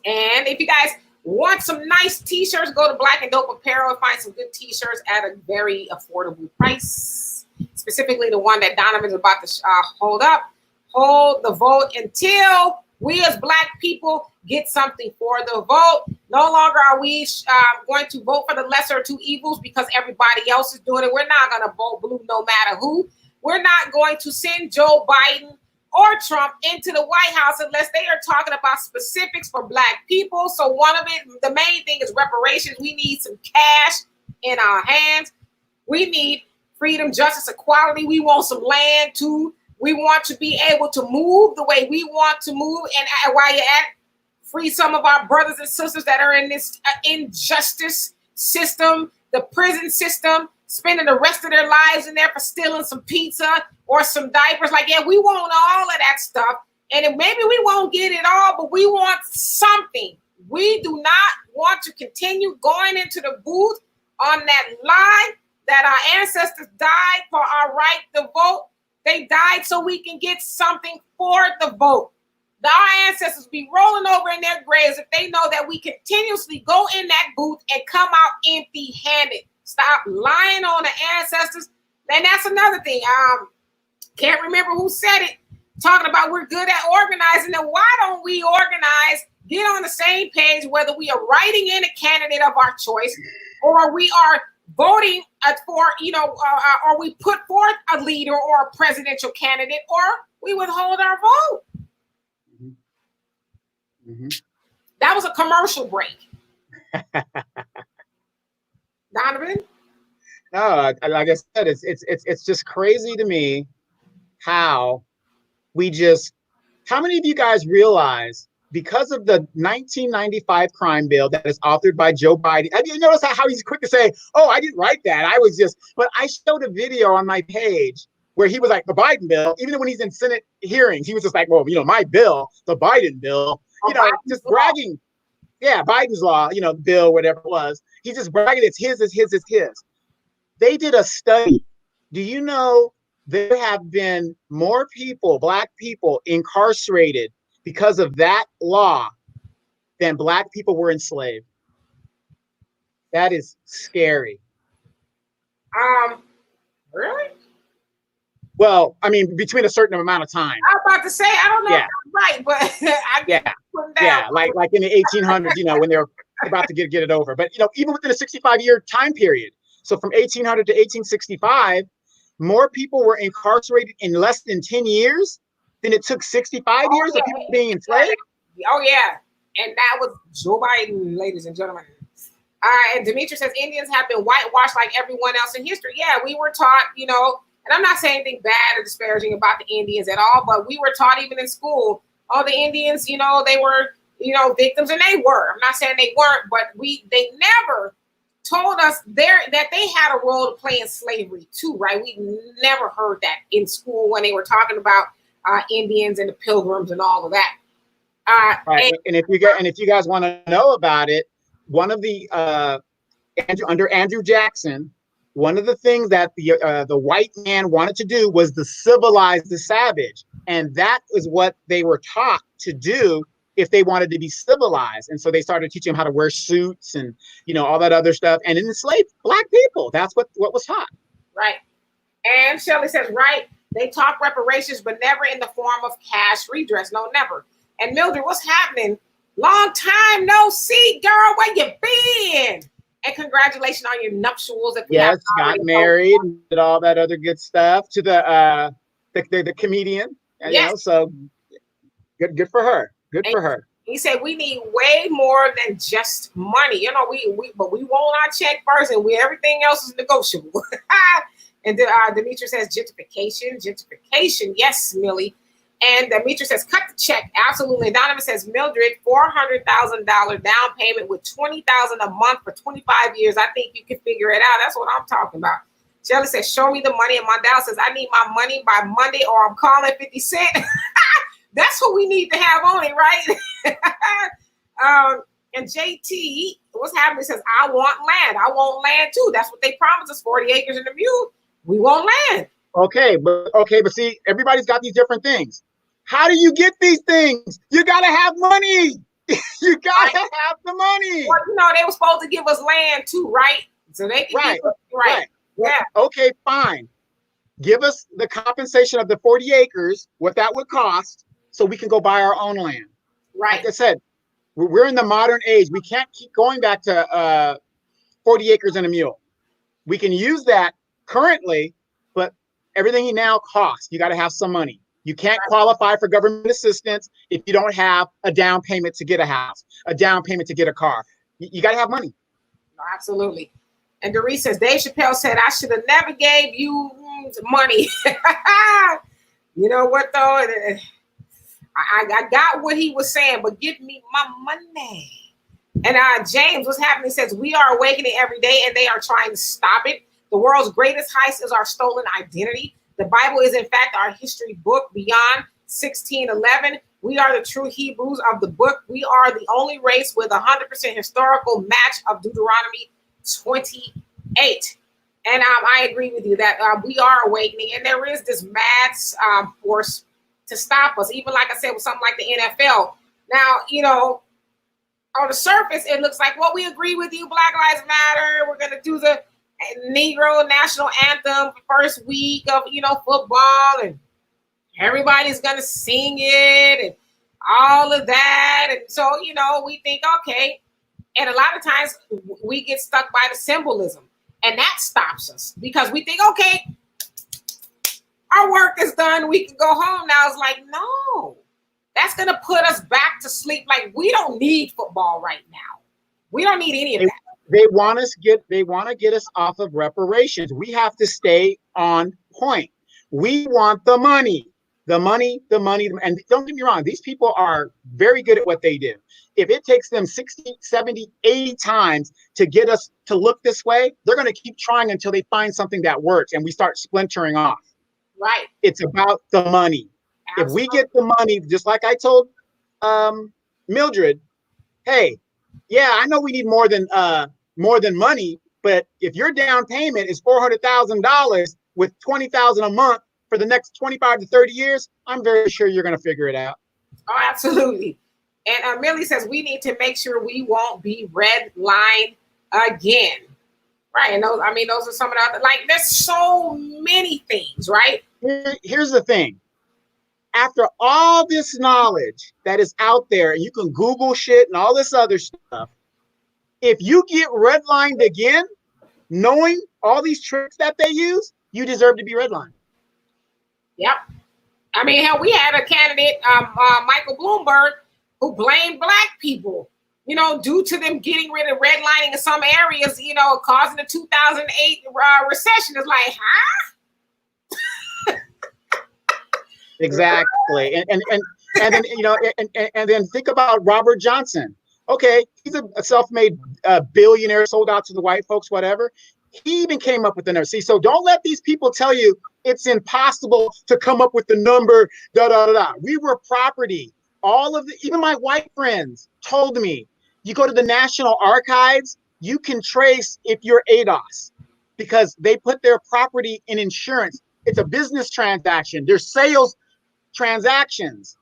[SPEAKER 1] And if you guys want some nice t-shirts, go to Black and Dope Apparel and find some good t-shirts at a very affordable price. Specifically, the one that Donovan is about to hold up. Hold the vote until we as Black people get something for the vote. No longer are we going to vote for the lesser of two evils because everybody else is doing it. We're not going to vote blue no matter who. We're not going to send Joe Biden or Trump into the White House unless they are talking about specifics for Black people. So the main thing is reparations. We need some cash in our hands. We need freedom, justice, equality. We want some land too. We want to be able to move the way we want to move. And while you're at, free some of our brothers and sisters that are in this injustice system, the prison system, spending the rest of their lives in there for stealing some pizza or some diapers. Like, yeah, we want all of that stuff. And maybe we won't get it all, but we want something. We do not want to continue going into the booth on that lie that our ancestors died for our right to vote. They died so we can get something for the vote. Our ancestors be rolling over in their graves if they know that we continuously go in that booth and come out empty-handed. Stop lying on the ancestors. And that's another thing. Can't remember who said it. Talking about we're good at organizing. Then why don't we organize, get on the same page, whether we are writing in a candidate of our choice or we are voting for, or we put forth a leader or a presidential candidate, or we withhold our vote. Mm-hmm. That was a commercial break. Donovan?
[SPEAKER 2] No, like I said, it's just crazy to me how many of you guys realize, because of the 1995 crime bill that is authored by Joe Biden, have you noticed how he's quick to say, oh, I didn't write that. But I showed a video on my page where he was like, the Biden bill, even when he's in Senate hearings, he was just like, well, my bill, the Biden bill, just bragging. Yeah, Biden's law, bill, whatever it was. He's just bragging, it's his. They did a study. Do you know there have been more people, Black people, incarcerated because of that law than Black people were enslaved? That is scary.
[SPEAKER 1] Really?
[SPEAKER 2] Well, I mean, between a certain amount of time.
[SPEAKER 1] I was about to say, I don't know if that's right, but
[SPEAKER 2] like in the 1800s, when they're about to get it over. But even within a 65-year time period. So from 1800 to 1865, more people were incarcerated in less than 10 years than it took 65 years of people being enslaved.
[SPEAKER 1] Oh, yeah. And that was Joe Biden, ladies and gentlemen. And Demetri says Indians have been whitewashed like everyone else in history. Yeah, we were taught, and I'm not saying anything bad or disparaging about the Indians at all, but we were taught even in school, all the Indians, they were, victims, and they were. I'm not saying they weren't, but they never told us that they had a role to play in slavery too, right? We never heard that in school when they were talking about Indians and the Pilgrims and all of that.
[SPEAKER 2] Right. And if you guys want to know about it, one of the under Andrew Jackson, one of the things that the white man wanted to do was to civilize the savage, and that is what they were taught to do if they wanted to be civilized. And so they started teaching them how to wear suits and, all that other stuff, and enslave Black people. That's what was taught.
[SPEAKER 1] Right. And Shelley says, right, they talk reparations, but never in the form of cash redress. No, never. And Mildred, what's happening? Long time no see, girl. Where you been? And congratulations on your nuptials.
[SPEAKER 2] Yes, got married and did all that other good stuff to the comedian.
[SPEAKER 1] Yes.
[SPEAKER 2] So good for her. Good for her.
[SPEAKER 1] He said we need way more than just money. But we want our check first, and everything else is negotiable. And Demetra says gentrification. Yes, Millie. And Demetra says cut the check. Absolutely. Donovan says Mildred, $400,000 down payment with $20,000 a month for 25 years. I think you can figure it out. That's what I'm talking about. Shelley says show me the money, and Mondale says I need my money by Monday, or I'm calling 50 Cent. That's what we need to have on it, right? And JT, what's happening? Says, I want land. I want land too. That's what they promised us, 40 acres and a mule. We want land.
[SPEAKER 2] Okay, but see, everybody's got these different things. How do you get these things? You got to have money. You got to have the money.
[SPEAKER 1] Well, they were supposed to give us land too, right? So they can give us, right. Yeah.
[SPEAKER 2] Okay, fine. Give us the compensation of the 40 acres, what that would cost, so we can go buy our own land.
[SPEAKER 1] Right.
[SPEAKER 2] Like I said, we're in the modern age. We can't keep going back to 40 acres and a mule. We can use that currently, but everything now costs. You got to have some money. You can't qualify for government assistance if you don't have a down payment to get a house, a down payment to get a car. You got to have money.
[SPEAKER 1] Absolutely. And Doris says, Dave Chappelle said, I should have never gave you money. You know what, though? I got what he was saying, but give me my money. And James, what's happening? He says, we are awakening every day, and they are trying to stop it. The world's greatest heist is our stolen identity. The Bible is, in fact, our history book beyond 1611. We are the true Hebrews of the book. We are the only race with 100% historical match of Deuteronomy 28. And I agree with you that we are awakening, and there is this mad force to stop us. Even like I said, with something like the NFL. Now, on the surface, it looks like, well, we agree with you. Black Lives Matter. We're going to do the Negro national anthem first week of, football, and everybody's going to sing it and all of that. And so, we think, okay. And a lot of times we get stuck by the symbolism, and that stops us because we think, okay, our work is done. We can go home now. It's like, no, that's going to put us back to sleep. Like, we don't need football right now. We don't need any of that.
[SPEAKER 2] They want to get us off of reparations. We have to stay on point. We want the money. And don't get me wrong, these people are very good at what they do. If it takes them 60, 70, 80 times to get us to look this way, they're going to keep trying until they find something that works and we start splintering off.
[SPEAKER 1] Right.
[SPEAKER 2] It's about the money. Absolutely. If we get the money, just like I told Mildred, hey, yeah, I know we need more than money, but if your down payment is $400,000 with $20,000 a month for the next 25 to 30 years, I'm very sure you're going to figure it out.
[SPEAKER 1] Oh, absolutely. And Millie says we need to make sure we won't be redlined again. Right. And those are some of the other, like, there's so many things, right?
[SPEAKER 2] Here's the thing. After all this knowledge that is out there, and you can Google shit and all this other stuff, if you get redlined again, knowing all these tricks that they use, you deserve to be redlined.
[SPEAKER 1] Yep. Hell, we had a candidate, Michael Bloomberg, who blamed Black people, due to them getting rid of redlining in some areas, causing the 2008 recession. It's like, huh?
[SPEAKER 2] Exactly. And then, and then think about Robert Johnson. Okay, he's a self-made billionaire, sold out to the white folks, whatever. He even came up with the number. See, so don't let these people tell you it's impossible to come up with the number, We were property. Even my white friends told me, you go to the National Archives, you can trace if you're ADOS because they put their property in insurance. It's a business transaction. There's sales transactions.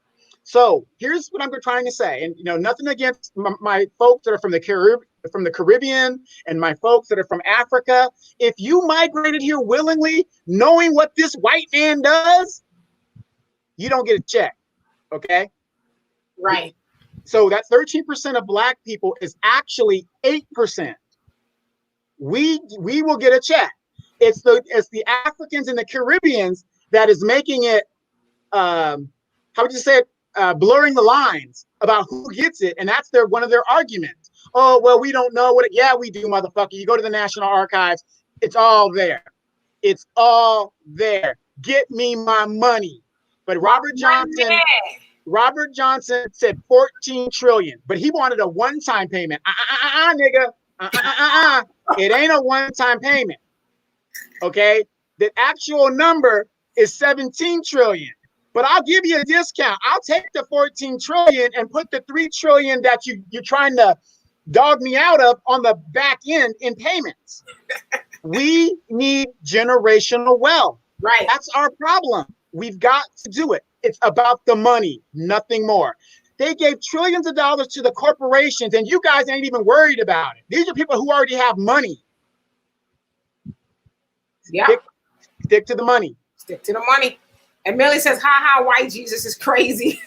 [SPEAKER 2] So here's what I'm trying to say, and nothing against my folks that are from the Caribbean, and my folks that are from Africa. If you migrated here willingly, knowing what this white man does, you don't get a check. Okay.
[SPEAKER 1] Right.
[SPEAKER 2] So that 13% of Black people is actually 8%. We will get a check. It's the Africans and the Caribbeans that is making it. How would you say it? Blurring the lines about who gets it, and that's one of their arguments. Oh, well, we don't know what it. Yeah, we do, motherfucker. You go to the National Archives, it's all there. It's all there. Get me my money. But Robert Johnson said 14 trillion, but he wanted a one-time payment. Nigga. It ain't a one-time payment. Okay? The actual number is 17 trillion. But I'll give you a discount. I'll take the 14 trillion and put the 3 trillion that you're trying to dog me out of on the back end in payments. We need generational wealth.
[SPEAKER 1] Right.
[SPEAKER 2] That's our problem. We've got to do it. It's about the money, nothing more. They gave trillions of dollars to the corporations, and you guys ain't even worried about it. These are people who already have money.
[SPEAKER 1] Yeah.
[SPEAKER 2] Stick to the money.
[SPEAKER 1] Stick to the money. And Millie says, ha, white Jesus is crazy.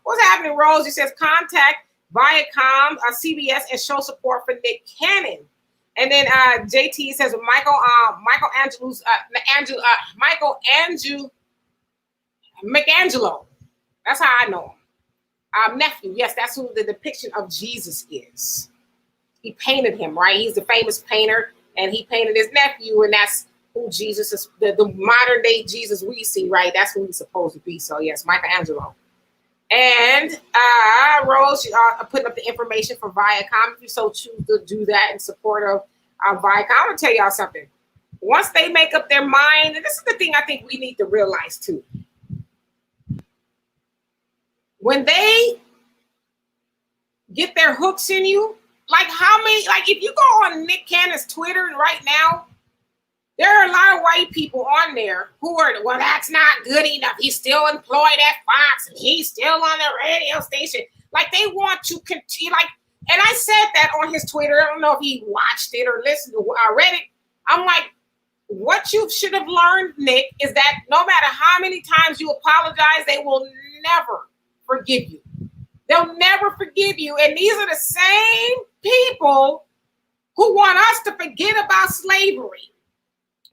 [SPEAKER 1] What's happening, Rose? She says, contact Viacom, CBS, and show support for Nick Cannon. And then JT says, Michelangelo. That's how I know him. Nephew, yes, that's who the depiction of Jesus is. He painted him, right? He's the famous painter, and he painted his nephew, and that's who Jesus is, the modern day Jesus we see, right? That's who he's supposed to be. So yes, Michelangelo. And Rose putting up the information for Viacom if you so choose to do that in support of Viacom. I'm gonna tell y'all something. Once they make up their mind, and this is the thing I think we need to realize too. When they get their hooks in you, like if you go on Nick Cannon's Twitter right now, there are a lot of white people on there who are, well, that's not good enough. He's still employed at Fox and he's still on the radio station. Like they want to continue, and I said that on his Twitter. I don't know if he watched it or listened to I read it. I'm like, what you should have learned, Nick, is that no matter how many times you apologize, they will never forgive you. They'll never forgive you. And these are the same people who want us to forget about slavery.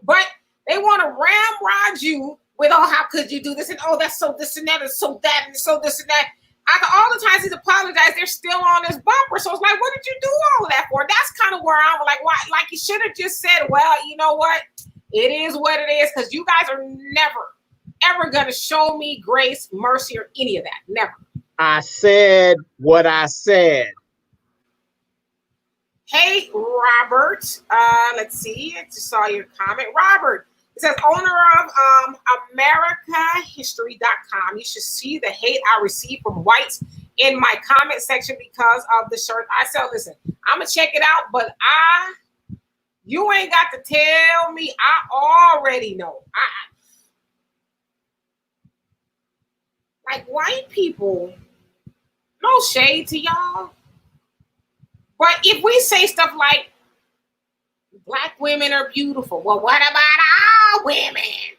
[SPEAKER 1] But they want to ramrod you with, oh, how could you do this? And, oh, that's so this and that, and so that, and so this and that. After all the times he's apologized, they're still on this bumper. So it's like, what did you do all of that for? That's kind of where I'm like, why? Like, you should have just said, well, you know what? It is what it is, because you guys are never, ever going to show me grace, mercy, or any of that. Never.
[SPEAKER 2] I said what I said.
[SPEAKER 1] Hey, Robert. Let's see. I just saw your comment. Robert, it says, owner of AmericaHistory.com. You should see the hate I receive from whites in my comment section because of the shirt I sell. Listen, I'm going to check it out, but you ain't got to tell me. I already know. Like white people, no shade to y'all. But if we say stuff like, Black women are beautiful. Well, what about all women?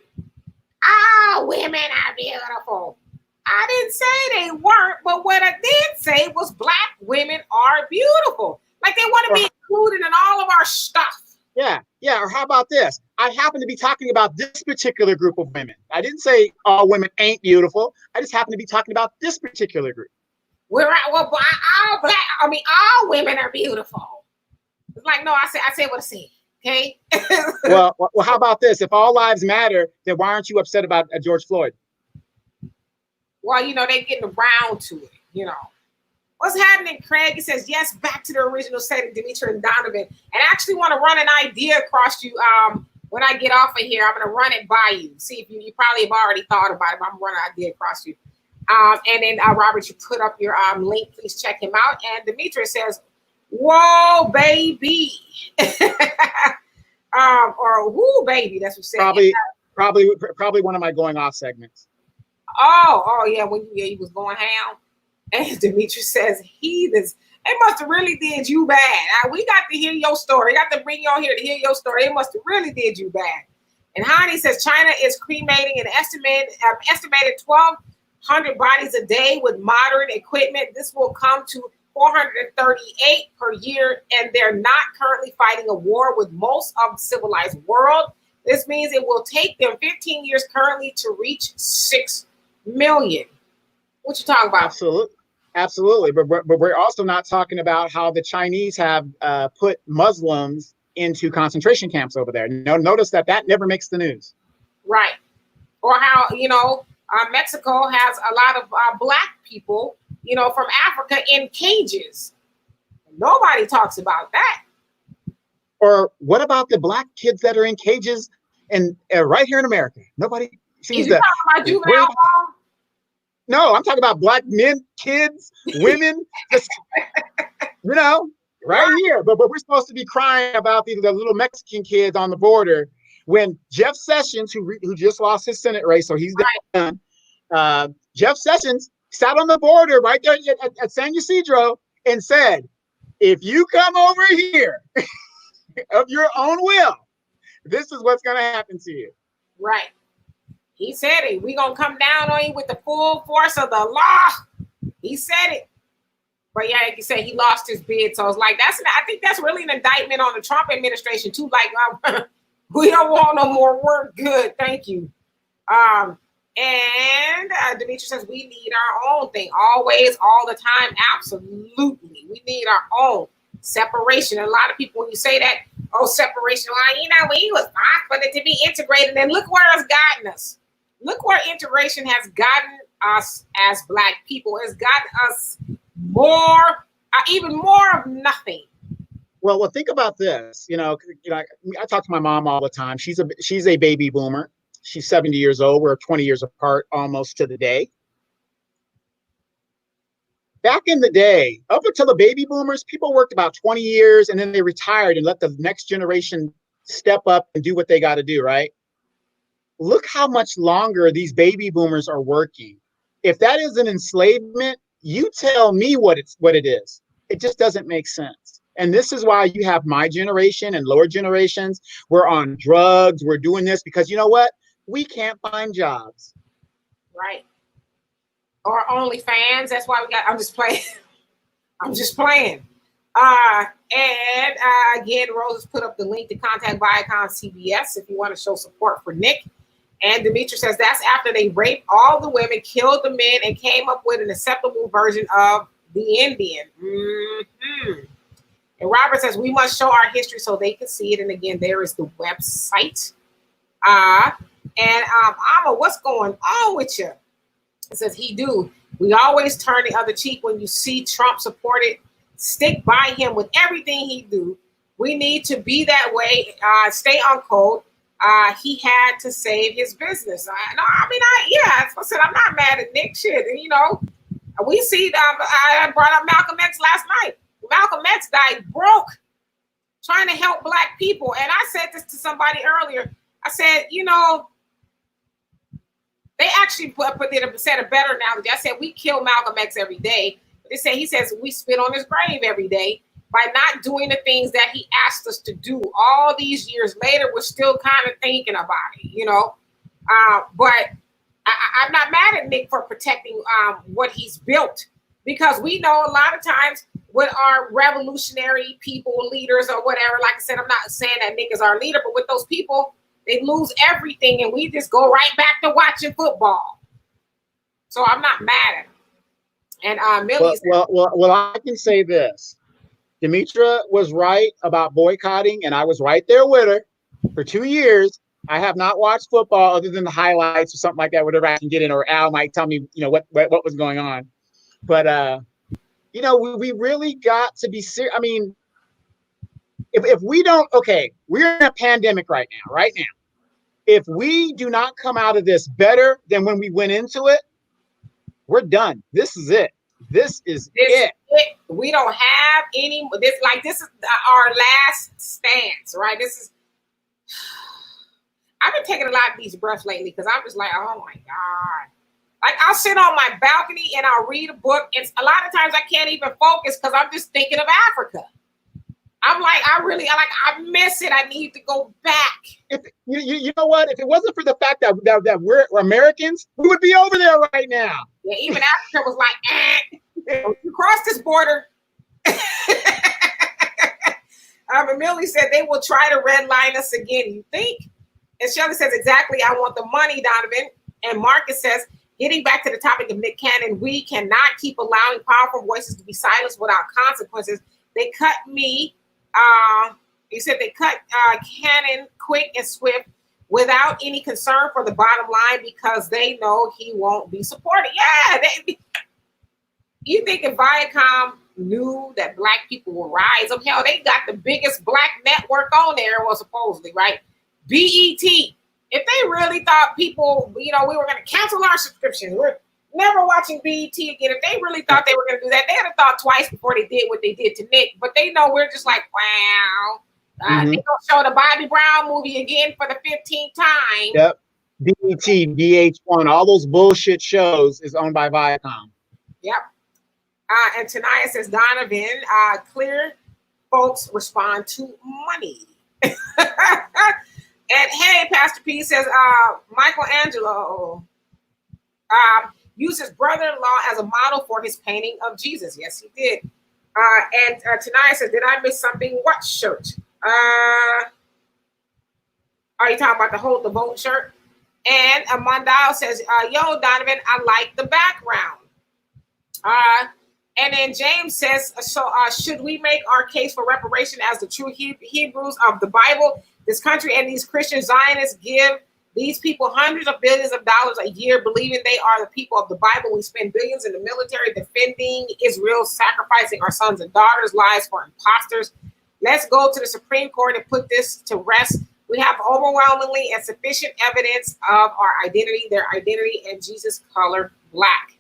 [SPEAKER 1] All women are beautiful. I didn't say they weren't, but what I did say was Black women are beautiful. Like they want to be included in all of our stuff.
[SPEAKER 2] Yeah. Or how about this? I happen to be talking about this particular group of women. I didn't say all women ain't beautiful. I just happen to be talking about this particular group.
[SPEAKER 1] All women are beautiful. It's like, no, I said what I said. Okay.
[SPEAKER 2] well, how about this? If all lives matter, then why aren't you upset about George Floyd?
[SPEAKER 1] Well, they're getting around to it. What's happening, Craig? He says, yes, back to the original setting, Demetra and Donovan. And I actually want to run an idea across you. When I get off of here, I'm going to run it by you. See if you probably have already thought about it, but I'm going to run an idea across you. And then Robert, you put up your link. Please check him out. And Demetra says, whoa, baby. Or whoo, baby. That's what she said.
[SPEAKER 2] Probably one of my going off segments.
[SPEAKER 1] Oh, yeah, when he was going ham. And Demetrius says, heathens, they must have really did you bad. We got to hear your story. Got to bring you on here to hear your story. They must have really did you bad. And Hani says China is cremating an estimated 1,200 bodies a day with modern equipment. This will come to 438 per year, and they're not currently fighting a war with most of the civilized world. This means it will take them 15 years currently to reach 6 million. What you talking about?
[SPEAKER 2] Absolutely. But we're also not talking about how the Chinese have put Muslims into concentration camps over there. Notice that never makes the news.
[SPEAKER 1] Right. Or how, Mexico has a lot of black people, from Africa in cages. Nobody talks about that.
[SPEAKER 2] Or what about the black kids that are in cages and right here in America? Nobody seems to.
[SPEAKER 1] Talking about juvenile hall?
[SPEAKER 2] No, I'm talking about black men, kids, women, just, right here. But we're supposed to be crying about the little Mexican kids on the border when Jeff Sessions, who just lost his Senate race, so he's done. Jeff Sessions sat on the border right there at San Ysidro and said, if you come over here of your own will, this is what's going to happen to you.
[SPEAKER 1] Right. He said it. We're going to come down on you with the full force of the law. He said it. But yeah, like you said, he lost his bid. So it's like, I think that's really an indictment on the Trump administration too. Like, we don't want no more work. Good. Thank you. And Demetrius says we need our own thing always, all the time. Absolutely. We need our own separation. And a lot of people, when you say that, separation line, we was not for it to be integrated. And look where it's gotten us. Look where integration has gotten us as black people. It's gotten us more, even more of nothing.
[SPEAKER 2] Well, think about this. I talk to my mom all the time. She's a baby boomer. She's 70 years old. We're 20 years apart almost to the day. Back in the day, up until the baby boomers, people worked about 20 years and then they retired and let the next generation step up and do what they got to do, right? Look how much longer these baby boomers are working. If that is an enslavement, you tell me what it is. It just doesn't make sense. And this is why you have my generation and lower generations. We're on drugs. We're doing this because you know what? We can't find jobs.
[SPEAKER 1] Right. Or OnlyFans. That's why I'm just playing. I'm just playing. Again, Rose has put up the link to contact Viacom CBS if you want to show support for Nick. And Demetrius says that's after they raped all the women, killed the men, and came up with an acceptable version of the Indian. Mm-hmm. And Robert says we must show our history so they can see it. And again, there is the website. Amma, what's going on with you? It says he do. We always turn the other cheek when you see Trump supported. Stick by him with everything he do. We need to be that way. Stay on code. He had to save his business. I said I'm not mad at Nick. Shit, we see. I brought up Malcolm X last night. Malcolm X died broke, trying to help black people. And I said this to somebody earlier. I said, they actually said a better analogy. I said we kill Malcolm X every day. He says we spit on his grave every day by not doing the things that he asked us to do. All these years later, we're still kind of thinking about it, But I'm not mad at Nick for protecting what he's built, because we know a lot of times with our revolutionary people, leaders or whatever, like I said, I'm not saying that Nick is our leader, but with those people, they lose everything and we just go right back to watching football. So I'm not mad at him. And Millie
[SPEAKER 2] well, I can say this. Demetra was right about boycotting, and I was right there with her for 2 years. I have not watched football other than the highlights or something like that, whatever I can get in, or Al might tell me, what was going on. But, we really got to be serious. I mean, if we don't, we're in a pandemic right now. If we do not come out of this better than when we went into it, we're done. This is it. This is it.
[SPEAKER 1] We don't have any. This is our last stance, right? I've been taking a lot of these breaths lately because I'm just like, oh my God. Like I'll sit on my balcony and I'll read a book. It's a lot of times I can't even focus because I'm just thinking of Africa. I'm like, I miss it. I need to go back.
[SPEAKER 2] If you know what? If it wasn't for the fact that we're Americans, we would be over there right now.
[SPEAKER 1] Yeah, even Africa was like, you cross this border. Millie said they will try to redline us again. You think? And Shelley says, exactly. I want the money, Donovan. And Marcus says, getting back to the topic of Nick Cannon, we cannot keep allowing powerful voices to be silenced without consequences. They cut me. He said they cut Cannon quick and swift without any concern for the bottom line because they know he won't be supported. Yeah. You think if Viacom knew that black people will rise up, hell, they got the biggest black network on there, well, supposedly, right? BET. If they really thought people, we were going to cancel our subscription, we're never watching BET again. If they really thought they were going to do that, they'd have thought twice before they did what they did to Nick. But they know we're just like, wow. They don't show the Bobby Brown movie again for the 15th time.
[SPEAKER 2] Yep. BET, VH1, all those bullshit shows is owned by Viacom.
[SPEAKER 1] Yep. And Tanaya says, Donovan, clear folks respond to money. And hey, Pastor P says, Michelangelo used his brother-in-law as a model for his painting of Jesus. Yes, he did. And Tanaya says, did I miss something? What shirt? Are you talking about the Hold the Boat shirt? And Mondale says, yo, Donovan, I like the background. And then James says, so should we make our case for reparation as the true Hebrews of the Bible? This country and these Christian Zionists give these people hundreds of billions of dollars a year, believing they are the people of the Bible. We spend billions in the military defending Israel, sacrificing our sons and daughters' lives for imposters. Let's go to the Supreme Court and put this to rest. We have overwhelmingly and sufficient evidence of our identity, their identity, and Jesus colored black.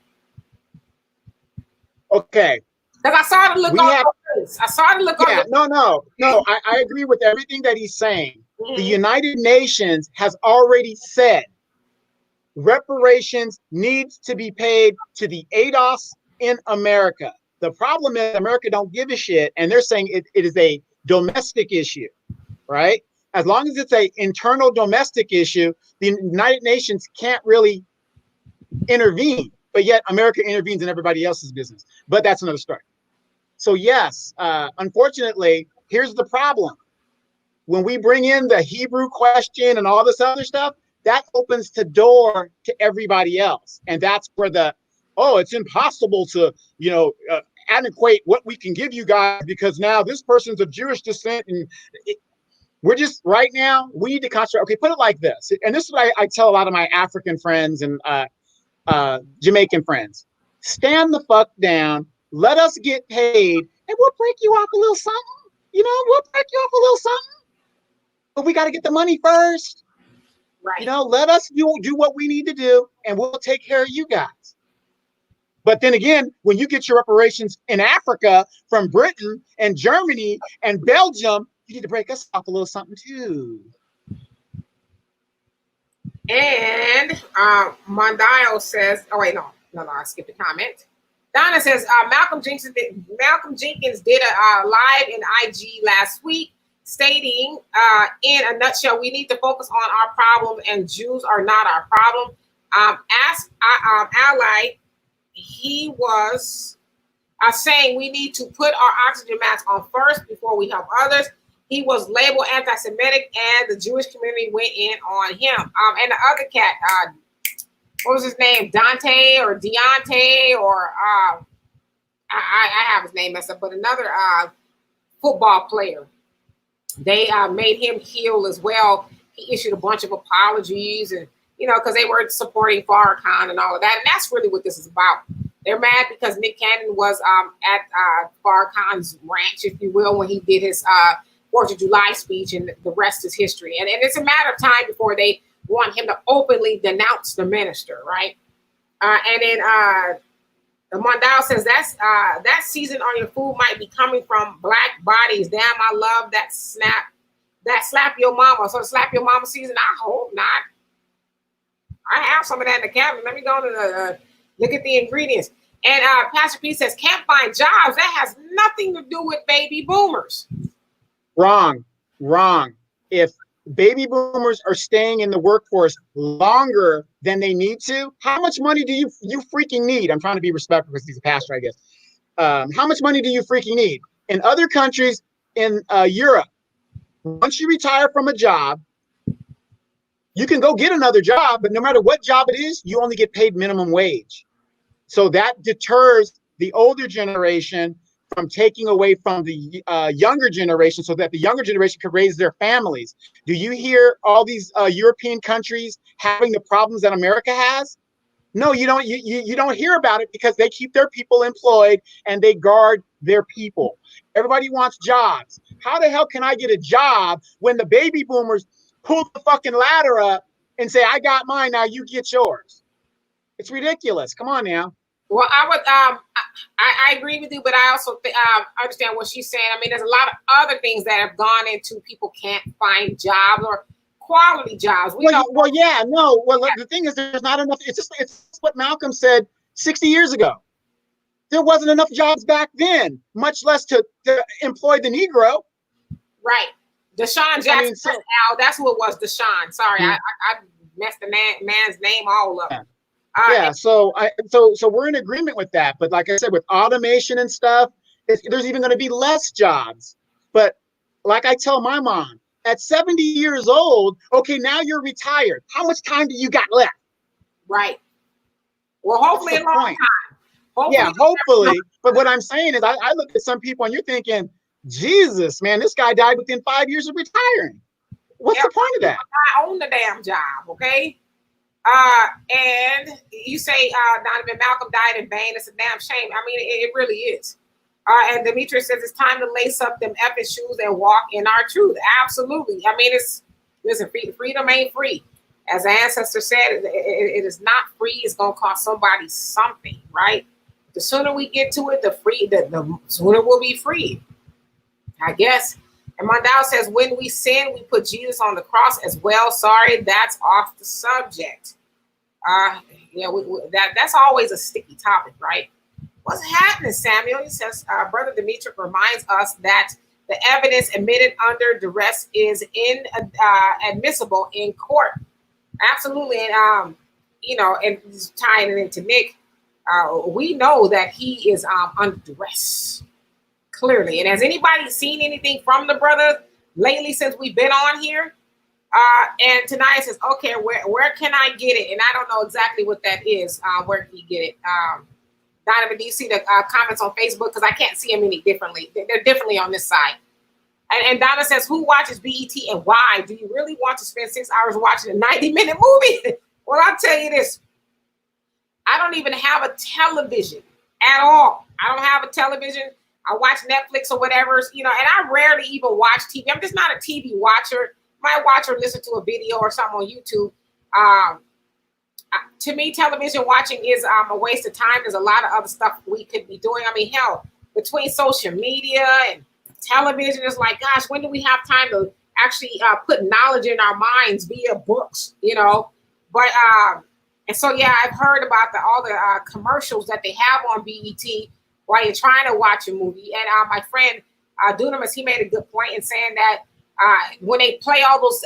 [SPEAKER 2] Okay.
[SPEAKER 1] Because I saw the look on your face. I saw the look on your face.
[SPEAKER 2] No. I agree with everything that he's saying. The United Nations has already said reparations needs to be paid to the ADOS in America. The problem is America don't give a shit, and they're saying it is a domestic issue, right? As long as it's an internal domestic issue, the United Nations can't really intervene, but yet America intervenes in everybody else's business. But that's another story. So yes, unfortunately, here's the problem. When we bring in the Hebrew question and all this other stuff, that opens the door to everybody else. And that's where it's impossible to, adequate what we can give you guys because now this person's of Jewish descent. And we're just right now, we need to concentrate. Okay, put it like this. And this is what I tell a lot of my African friends and Jamaican friends. Stand the fuck down. Let us get paid and we'll break you off a little something. We'll break you off a little something. But we got to get the money first.
[SPEAKER 1] Right.
[SPEAKER 2] Let us do what we need to do and we'll take care of you guys. But then again, when you get your reparations in Africa from Britain and Germany and Belgium, you need to break us off a little something too.
[SPEAKER 1] And Mondial says, I skipped a comment. Donna says, Malcolm Jenkins did a live in IG last week stating, in a nutshell, we need to focus on our problem and Jews are not our problem. Ask Ally, he was saying we need to put our oxygen mask on first before we help others. He was labeled anti-Semitic and the Jewish community went in on him. And the other cat, what was his name? Dante or Deontay or I have his name messed up, but another football player. They made him heel as well. He issued a bunch of apologies and, because they were supporting Farrakhan and all of that. And that's really what this is about. They're mad because Nick Cannon was at Farrakhan's ranch, if you will, when he did his 4th of July speech, and the rest is history. And it's a matter of time before they want him to openly denounce the minister, right? And then Mondale says that season on your food might be coming from black bodies. Damn, I love that slap your mama. So slap your mama season, I hope not. I have some of that in the cabinet. Let me go to the look at the ingredients. And Pastor P says, can't find jobs. That has nothing to do with baby boomers.
[SPEAKER 2] Wrong. If baby boomers are staying in the workforce longer than they need to, how much money do you freaking need? I'm trying to be respectful because he's a pastor, I guess. How much money do you freaking need? In other countries in Europe, once you retire from a job, you can go get another job, but no matter what job it is, you only get paid minimum wage. So that deters the older generation from taking away from the younger generation so that the younger generation can raise their families. Do you hear all these European countries having the problems that America has? No, you don't. You don't hear about it because they keep their people employed and they guard their people. Everybody wants jobs. How the hell can I get a job when the baby boomers pull the fucking ladder up and say, I got mine, now you get yours? It's ridiculous. Come on now.
[SPEAKER 1] Well, I would I agree with you, but I also understand what she's saying. I mean, there's a lot of other things that have gone into people can't find jobs or quality jobs.
[SPEAKER 2] The thing is, there's not enough. It's what Malcolm said 60 years ago. There wasn't enough jobs back then, much less to employ the Negro.
[SPEAKER 1] Right. Deshaun Jackson, Al, that's who it was, Deshaun. Sorry, I messed the man's name all up.
[SPEAKER 2] So we're in agreement with that. But like I said, with automation and stuff, there's even going to be less jobs. But like I tell my mom, at 70 years old, okay, now you're retired. How much time do you got left?
[SPEAKER 1] Right. Well, hopefully a long time.
[SPEAKER 2] Hopefully. But what I'm saying is I look at some people and you're thinking, Jesus, man, this guy died within 5 years of retiring. What's the point of that?
[SPEAKER 1] I own the damn job, okay? And you say Donovan Malcolm died in vain. It's a damn shame. I mean, it really is. And Demetrius says it's time to lace up them effing shoes and walk in our truth. Absolutely. I mean, listen, freedom ain't free. As the ancestor said, it is not free. It's going to cost somebody something, right? The sooner we get to it, the sooner we'll be free, I guess. And Mondale says, when we sin, we put Jesus on the cross as well. Sorry, that's off the subject. That's always a sticky topic, right? What's happening, Samuel? He says, Brother Demetrius reminds us that the evidence admitted under duress is inadmissible in court. Absolutely. And, and tying it into Nick, we know that he is under duress, clearly. And has anybody seen anything from the brother lately since we've been on here? And tonight says, okay, where can I get it? And I don't know exactly what that is. Where can you get it? Donovan, do you see the comments on Facebook? Because I can't see them any differently. They're differently on this side. And Donna says, who watches BET and why? Do you really want to spend 6 hours watching a 90-minute movie? Well, I'll tell you this. I don't even have a television at all. I don't have a television. I watch Netflix or whatever, and I rarely even watch TV. I'm just not a TV watcher. Might watch or listen to a video or something on YouTube. To me, television watching is a waste of time. There's a lot of other stuff we could be doing. I mean, hell, between social media and television, it's like, gosh, when do we have time to actually put knowledge in our minds via books, But, and so, yeah, I've heard about all the commercials that they have on BET while you're trying to watch a movie. And my friend Dunamis, he made a good point in saying that when they play all those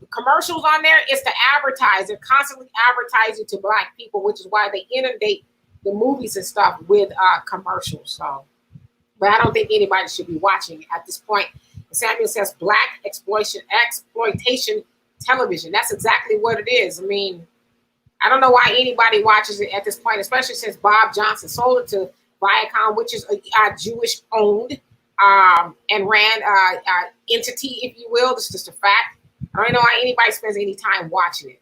[SPEAKER 1] commercials on there, it's to advertise. They're constantly advertising to Black people, which is why they inundate the movies and stuff with commercials. So, but I don't think anybody should be watching it at this point. Samuel says Black exploitation television. That's exactly what it is. I mean, I don't know why anybody watches it at this point, especially since Bob Johnson sold it to Viacom, which is Jewish owned and ran entity, if you will. It's just a fact. I don't know why anybody spends any time watching it.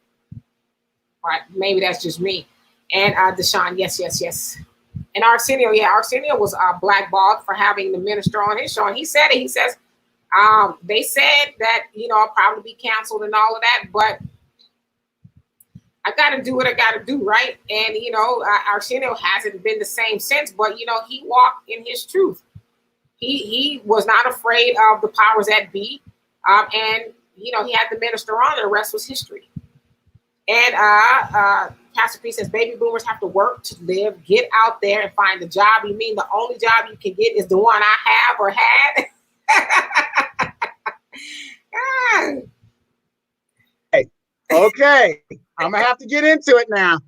[SPEAKER 1] All right, maybe that's just me. And Deshaun, yes. And Arsenio, Arsenio was blackballed for having the minister on his show. And he said it. He says, they said that, I'll probably be canceled and all of that, but I got to do what I got to do, right? And, Arsenio hasn't been the same since, but, he walked in his truth. He was not afraid of the powers that be. And, he had the minister on, and the rest was history. And Pastor P says baby boomers have to work to live. Get out there and find a job. You mean the only job you can get is the one I have or had?
[SPEAKER 2] Okay, I'm gonna have to get into it now.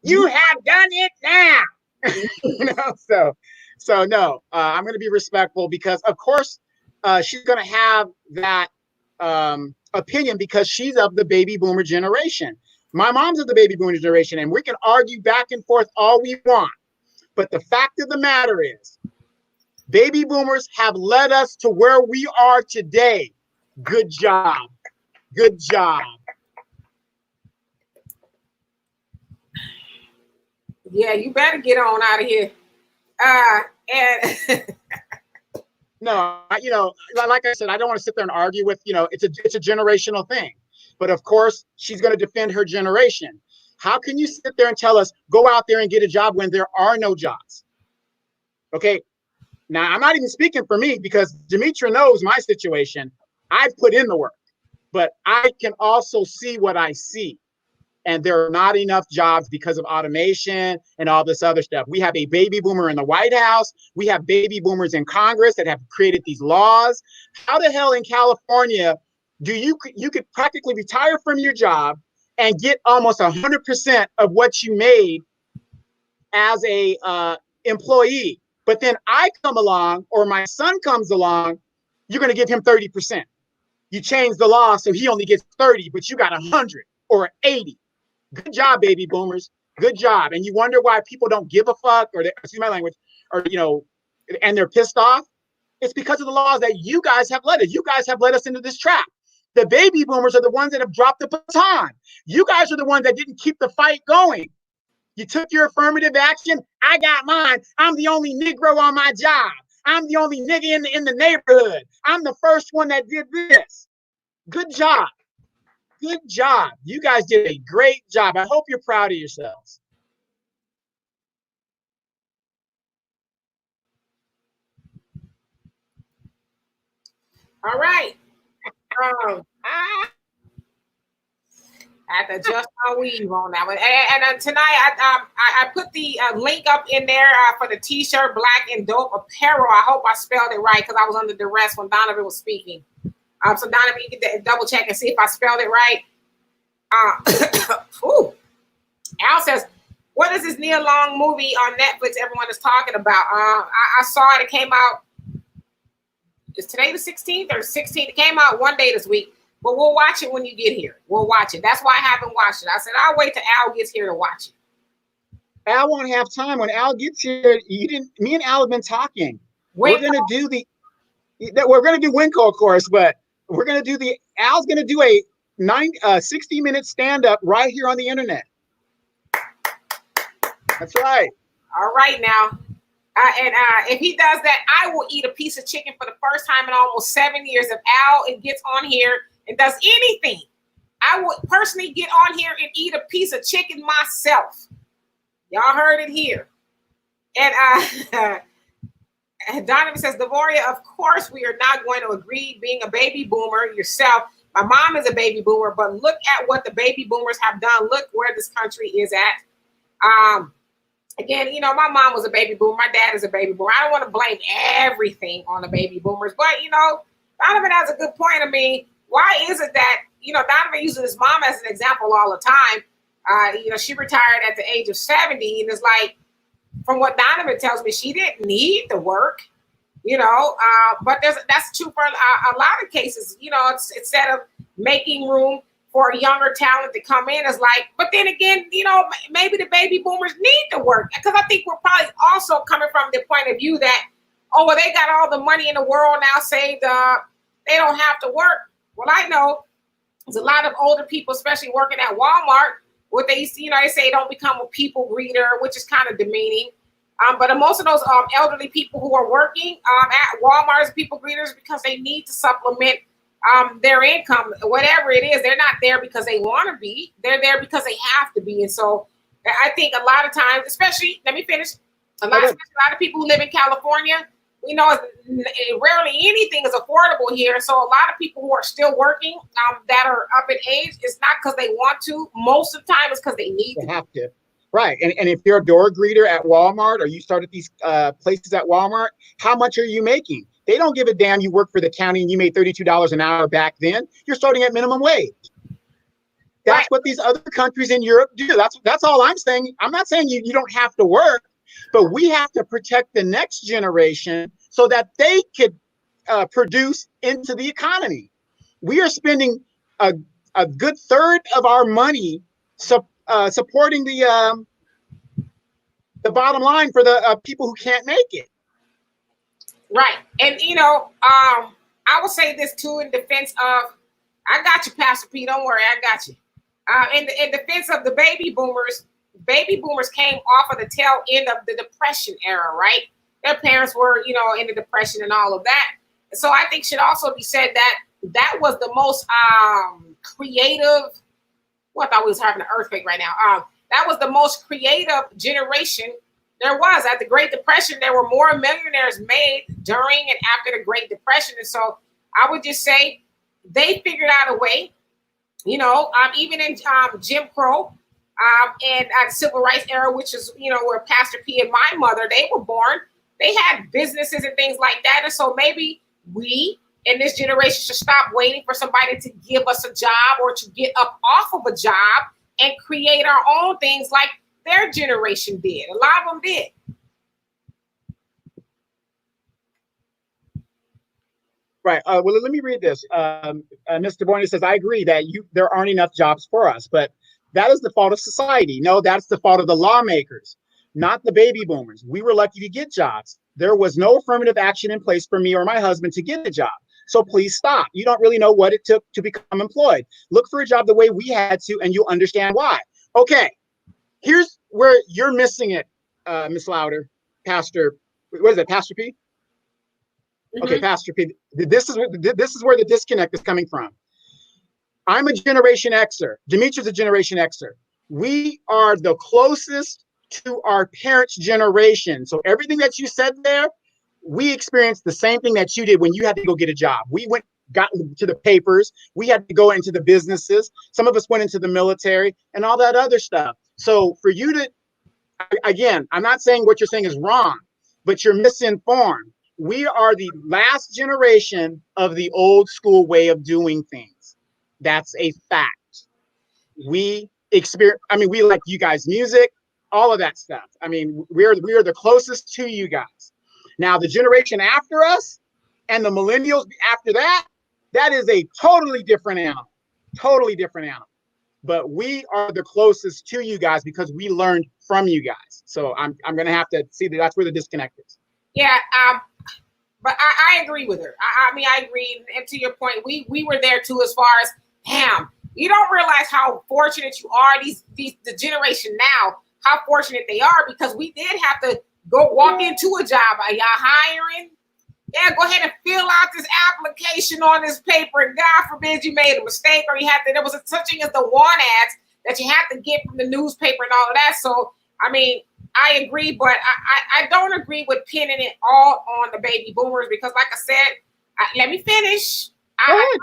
[SPEAKER 2] You have done it now. So no, I'm going to be respectful because, of course, she's going to have that opinion because she's of the baby boomer generation. My mom's of the baby boomer generation, and we can argue back and forth all we want. But the fact of the matter is, baby boomers have led us to where we are today. Good job. Good job.
[SPEAKER 1] Yeah, you better get on out of here. And
[SPEAKER 2] no, like I said, I don't want to sit there and argue with, it's a generational thing. But of course, she's going to defend her generation. How can you sit there and tell us, go out there and get a job when there are no jobs? Okay. Now, I'm not even speaking for me because Demetra knows my situation. I've put in the work, but I can also see what I see. And there are not enough jobs because of automation and all this other stuff. We have a baby boomer in the White House. We have baby boomers in Congress that have created these laws. How the hell in California do you could practically retire from your job and get almost 100% of what you made as a employee? But then I come along or my son comes along, you're going to give him 30%. You change the law so he only gets 30, but you got 100 or 80. Good job, baby boomers. Good job. And you wonder why people don't give a fuck or excuse my language, or, and they're pissed off. It's because of the laws that you guys have led us. You guys have led us into this trap. The baby boomers are the ones that have dropped the baton. You guys are the ones that didn't keep the fight going. You took your affirmative action. I got mine. I'm the only Negro on my job. I'm the only nigga in the neighborhood. I'm the first one that did this. Good job. Good job. You guys did a great job. I hope you're proud of yourselves.
[SPEAKER 1] All right. I had to adjust my weave on that one. And tonight, I put the link up in there for the T-shirt, Black and Dope Apparel. I hope I spelled it right because I was under duress when Donovan was speaking. So Donovan, you can double check and see if I spelled it right. Al says, what is this Nia Long movie on Netflix everyone is talking about? I saw it. It came out. Is today the 16th or 16th? It came out one day this week. But we'll watch it when you get here. We'll watch it. That's why I haven't watched it. I said, I'll wait till Al gets here to watch it.
[SPEAKER 2] Al won't have time. When Al gets here, me and Al have been talking. We're going to do we're going to do Winco, of course, but we're going to do Al's going to do a 60-minute stand-up right here on the internet. That's right.
[SPEAKER 1] All right now. And if he does that, I will eat a piece of chicken for the first time in almost 7 years. If Al gets on here and does anything, I would personally get on here and eat a piece of chicken myself. Y'all heard it here. And Donovan says, Devoria, of course we are not going to agree being a baby boomer yourself. My mom is a baby boomer, but look at what the baby boomers have done. Look where this country is at. Again, my mom was a baby boomer. My dad is a baby boomer. I don't want to blame everything on the baby boomers, but, Donovan has a good point. I mean, why is it that, Donovan uses his mom as an example all the time. She retired at the age of 70, and it's like, from what Donovan tells me, she didn't need the work, but that's true for a lot of cases. Instead of making room for a younger talent to come in, is like, but then again, maybe the baby boomers need to work, because I think we're probably also coming from the point of view that, they got all the money in the world now saved up, they don't have to work. Well, I know there's a lot of older people, especially working at Walmart, what they say don't become a people greeter, which is kind of demeaning. But most of those elderly people who are working at Walmart as people greeters because they need to supplement their income, whatever it is. They're not there because they want to be. They're there because they have to be. And so I think a lot of times, especially, let me finish. A lot of people who live in California, you know, rarely anything is affordable here. So a lot of people who are still working that are up in age, it's not because they want to. Most of the time, it's because they need to.
[SPEAKER 2] They have to. Right. And if you're a door greeter at Walmart or you start at these places at Walmart, how much are you making? They don't give a damn you work for the county and you made $32 an hour back then. You're starting at minimum wage. That's
[SPEAKER 1] Right.
[SPEAKER 2] what these other countries in Europe do. That's all I'm saying. I'm not saying you don't have to work, but we have to protect the next generation so that they could produce into the economy. We are spending a good third of our money supporting the bottom line for the people who can't make it.
[SPEAKER 1] Right. And, you know, I will say this too in defense of, I got you, Pastor P. Don't worry, I got you. In defense of the baby boomers came off of the tail end of the Depression era, right? Their parents were, you know, in the Depression and all of that. So I think should also be said that that was the most creative. Well, I thought we was having an earthquake right now. That was the most creative generation there was. At the Great Depression, there were more millionaires made during and after the Great Depression. And so I would just say they figured out a way, you know, even in Jim Crow and the Civil Rights era, which is, you know, where Pastor P and my mother, they were born. They had businesses and things like that. And so maybe we in this generation should stop waiting for somebody to give us a job or to get up off of a job and create our own things like their generation did. A lot of them did.
[SPEAKER 2] Right. Well, let me read this. Mr. Boyne says, I agree that there aren't enough jobs for us, but that is the fault of society. No, that's the fault of the lawmakers, not the baby boomers. We were lucky to get jobs. There was no affirmative action in place for me or my husband to get a job. So please stop. You don't really know what it took to become employed. Look for a job the way we had to, and you'll understand why. Okay, here's where you're missing it, Miss Louder, Pastor. What is it, Pastor P? Okay, Pastor P. This is where the disconnect is coming from. I'm a Generation Xer. Demetria's a Generation Xer. We are the closest to our parents' generation. So everything that you said there, we experienced the same thing that you did when you had to go get a job. We got to the papers. We had to go into the businesses. Some of us went into the military and all that other stuff. So for you to, again, I'm not saying what you're saying is wrong, but you're misinformed. We are the last generation of the old school way of doing things. That's a fact. We like you guys' music, all of that stuff. I mean, we are the closest to you guys. Now, the generation after us and the millennials after that, that is a totally different animal. Totally different animal. But we are the closest to you guys because we learned from you guys. So I'm going to have to see that's where the disconnect is.
[SPEAKER 1] Yeah, but I agree with her. I mean, I agree. And to your point, we were there too, as far as, damn, you don't realize how fortunate you are. The generation now, how fortunate they are, because we did have to go walk into a job. Are y'all hiring? Yeah, go ahead and fill out this application on this paper. And God forbid you made a mistake or there was such thing as the want ads that you had to get from the newspaper and all of that. So, I mean, I agree, but I don't agree with pinning it all on the baby boomers because, like I said, let me finish. I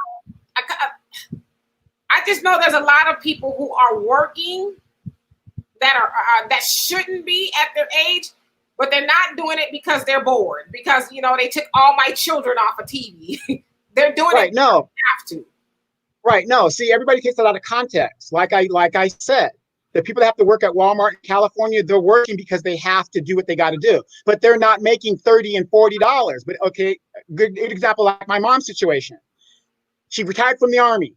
[SPEAKER 1] just know there's a lot of people who are working that shouldn't be at their age, but they're not doing it because they're bored. Because they took all my children off of TV. They're doing it.
[SPEAKER 2] No,
[SPEAKER 1] have to.
[SPEAKER 2] Right. No. See, everybody takes it out of context. Like I said. The people that have to work at Walmart in California, they're working because they have to do what they got to do, but they're not making $30 and $40. But okay, good example, like my mom's situation. She retired from the Army.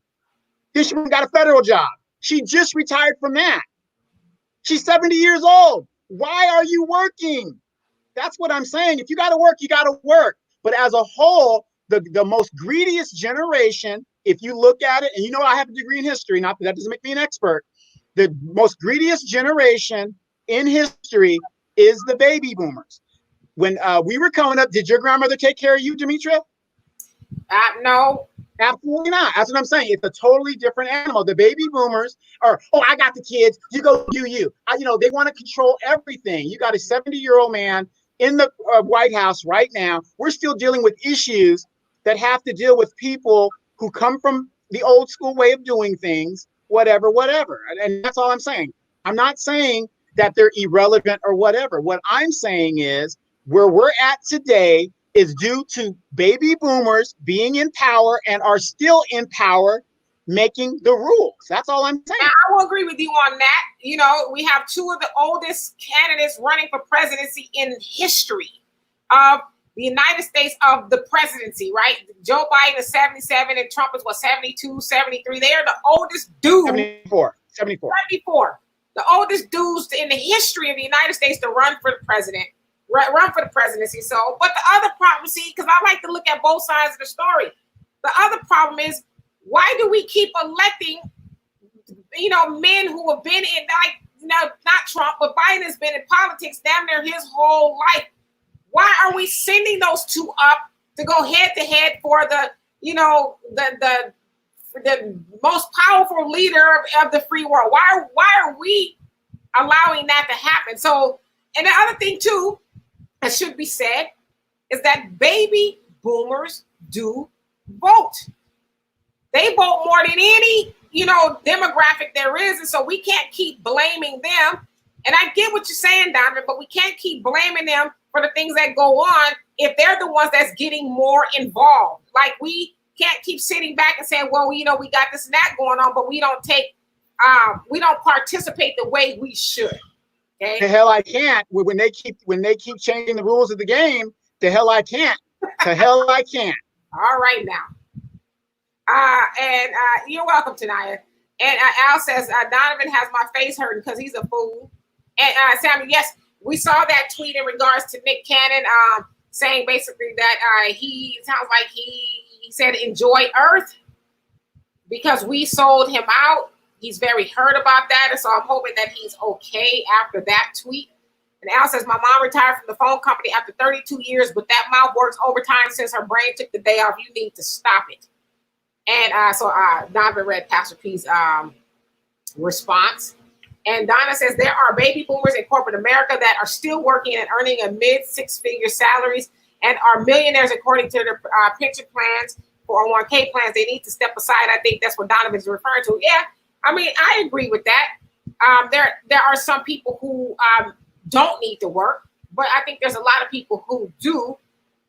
[SPEAKER 2] Then she got a federal job. She just retired from that. She's 70 years old. Why are you working? That's what I'm saying. If you got to work, you got to work. But as a whole, the most greediest generation, if you look at it, and I have a degree in history, not that doesn't make me an expert. The most greediest generation in history is the baby boomers. When we were coming up, did your grandmother take care of you, Demetria?
[SPEAKER 1] No.
[SPEAKER 2] Absolutely not. That's what I'm saying. It's a totally different animal. The baby boomers are, I got the kids. You go do you. They want to control everything. You got a 70-year-old man in the White House right now, we're still dealing with issues that have to deal with people who come from the old school way of doing things, whatever. And that's all I'm saying. I'm not saying that they're irrelevant or whatever. What I'm saying is where we're at today is due to baby boomers being in power and are still in power making the rules. That's all I'm saying.
[SPEAKER 1] Now, I will agree with you on that. You know, we have two of the oldest candidates running for presidency in history of the United States of the presidency, right? Joe Biden is 77 and Trump is what, 72, 73. They are the oldest dudes.
[SPEAKER 2] 74.
[SPEAKER 1] The oldest dudes in the history of the United States to run for the president, run for the presidency. So, but the other problem, see, because I like to look at both sides of the story. The other problem is, why do we keep electing, you know, men who have been in, like, you know, not Trump, but Biden has been in politics damn near his whole life? Why are we sending those two up to go head to head for the, you know, the most powerful leader of the free world? Why are we allowing that to happen? So, and the other thing too, that should be said, is that baby boomers do vote. They vote more than any, you know, demographic there is. And so we can't keep blaming them. And I get what you're saying, Donovan, but we can't keep blaming them for the things that go on if they're the ones that's getting more involved. Like, we can't keep sitting back and saying, well, you know, we got this and that going on, but we don't participate the way we should. Okay?
[SPEAKER 2] The hell I can't. When they keep changing the rules of the game, the hell I can't. The hell I can't.
[SPEAKER 1] All right now. And you're welcome, Tanaya. And Al says, Donovan has my face hurting because he's a fool. And Sammy, yes, we saw that tweet in regards to Nick Cannon saying basically that he sounds like he said enjoy Earth because we sold him out. He's very hurt about that. And so I'm hoping that he's okay after that tweet. And Al says, my mom retired from the phone company after 32 years, but that mouth works overtime since her brain took the day off. You need to stop it. And so Donovan read Pastor P's response. And Donna says, there are baby boomers in corporate America that are still working and earning a mid-six-figure salaries and are millionaires according to their pension plans, 401k plans. They need to step aside. I think that's what Donovan's referring to. Yeah, I mean, I agree with that. There are some people who don't need to work, but I think there's a lot of people who do.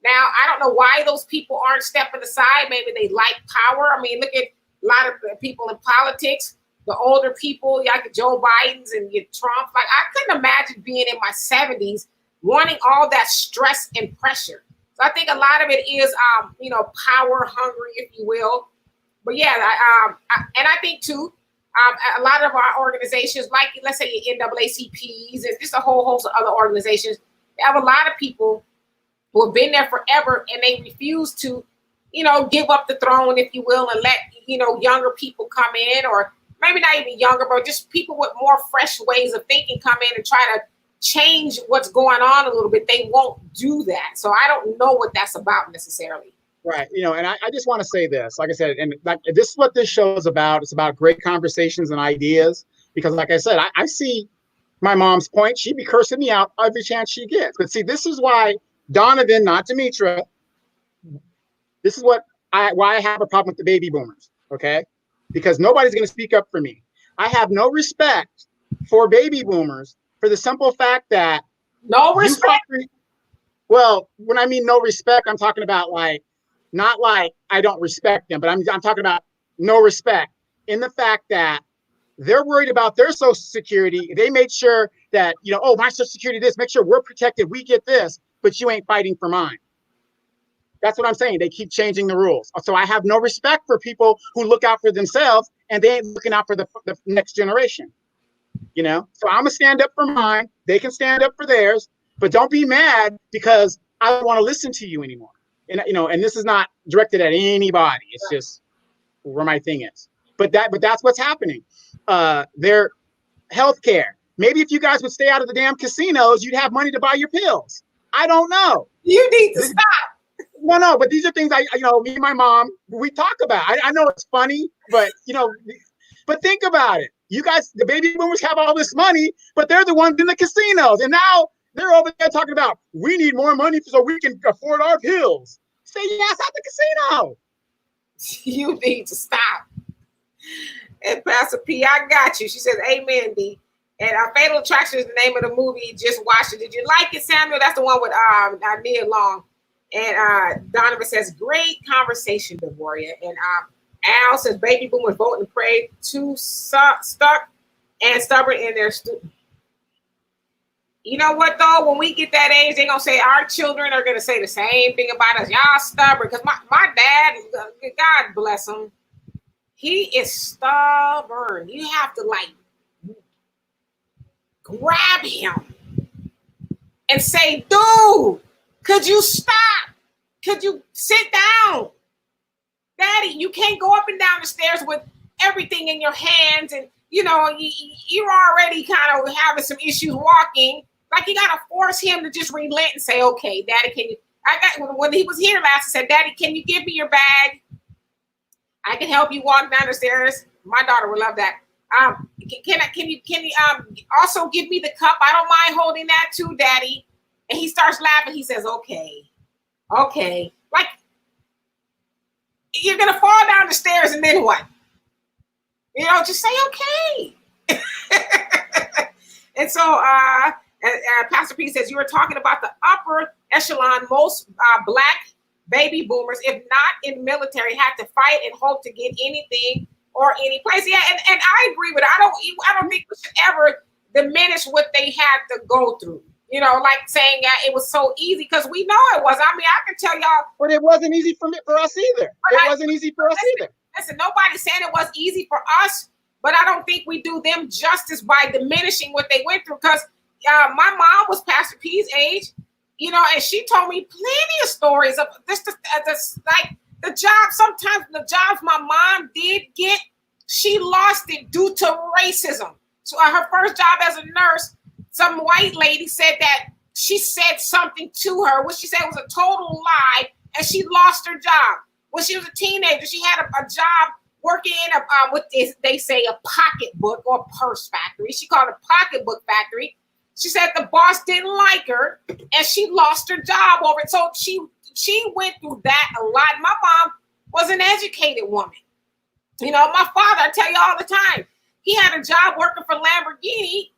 [SPEAKER 1] Now, I don't know why those people aren't stepping aside. Maybe they like power. I mean, look at a lot of people in politics, the older people, like Joe Biden's and your Trump. Like, I couldn't imagine being in my 70s wanting all that stress and pressure. So I think a lot of it is, you know, power hungry, if you will. But yeah, and I think too, a lot of our organizations, like let's say your NAACPs and just a whole host of other organizations, they have a lot of people who have been there forever and they refuse to, you know, give up the throne, if you will, and let, you know, younger people come in, or maybe not even younger, but just people with more fresh ways of thinking come in and try to change what's going on a little bit. They won't do that. So I don't know what that's about necessarily.
[SPEAKER 2] Right. You know, and I just want to say this, like I said, and like, this is what this show is about. It's about great conversations and ideas, because like I said, I see my mom's point. She'd be cursing me out every chance she gets. But see, this is why Donovan, not Demetra, this is why I have a problem with the baby boomers. Okay. Because nobody's going to speak up for me. I have no respect for baby boomers for the simple fact that
[SPEAKER 1] no respect.
[SPEAKER 2] Well, when I mean no respect, I'm talking about like, not like I don't respect them, but I'm talking about no respect in the fact that they're worried about their Social Security. They made sure that, you know, oh, my Social Security, this, make sure we're protected. We get this, but you ain't fighting for mine. That's what I'm saying. They keep changing the rules. So I have no respect for people who look out for themselves and they ain't looking out for the next generation. You know, so I'm gonna stand up for mine. They can stand up for theirs, but don't be mad because I don't want to listen to you anymore. And, you know, and this is not directed at anybody. It's just where my thing is. But that's what's happening. Their healthcare. Maybe if you guys would stay out of the damn casinos, you'd have money to buy your pills. I don't know.
[SPEAKER 1] You need to stop.
[SPEAKER 2] No, but these are things you know, me and my mom, we talk about. I know it's funny, but, you know, but think about it. You guys, the baby boomers have all this money, but they're the ones in the casinos. And now They're over there talking about we need more money so we can afford our pills. Say yes at the casino.
[SPEAKER 1] You need to stop. And Pastor P, I got you. She says, amen, D. And Fatal Attraction is the name of the movie. Just watched it. Did you like it, Samuel? That's the one with Nia Long. And Donovan says, great conversation, Devoria. And Al says, baby boomers vote and pray, too stuck and stubborn in their You know what, though? When we get that age, they're going to say our children are going to say the same thing about us. Y'all stubborn. Because my dad, God bless him, he is stubborn. You have to, like, grab him and say, dude, could you stop? Could you sit down? Daddy, you can't go up and down the stairs with everything in your hands. And, you know, you're already kind of having some issues walking. Like, you got to force him to just relent and say, okay, Daddy, can you? When he was here last, I said, Daddy, can you give me your bag? I can help you walk down the stairs. My daughter would love that. Can you also give me the cup? I don't mind holding that too, Daddy. And he starts laughing. He says, okay. Like, you're going to fall down the stairs and then what? You know, just say, okay. And so Pastor P says, you were talking about the upper echelon, most black baby boomers, if not in military, had to fight and hope to get anything or any place. Yeah, and I agree with it. I don't think we should ever diminish what they had to go through. You know, like saying it was so easy, because we know it was. I mean, I can tell y'all.
[SPEAKER 2] But it wasn't easy for us either. Listen,
[SPEAKER 1] nobody's saying it was easy for us, but I don't think we do them justice by diminishing what they went through. Because my mom was Pastor P's age, you know, and she told me plenty of stories of this like the job. Sometimes the jobs my mom did get, she lost it due to racism. So her first job as a nurse, some white lady said that she said something to her, which she said was a total lie, and she lost her job. When she was a teenager, she had a job working in what they say a pocketbook or purse factory. She called it a pocketbook factory. She said the boss didn't like her, and she lost her job over it. So she went through that a lot. My mom was an educated woman. You know, my father, I tell you all the time, he had a job working for Lamborghini,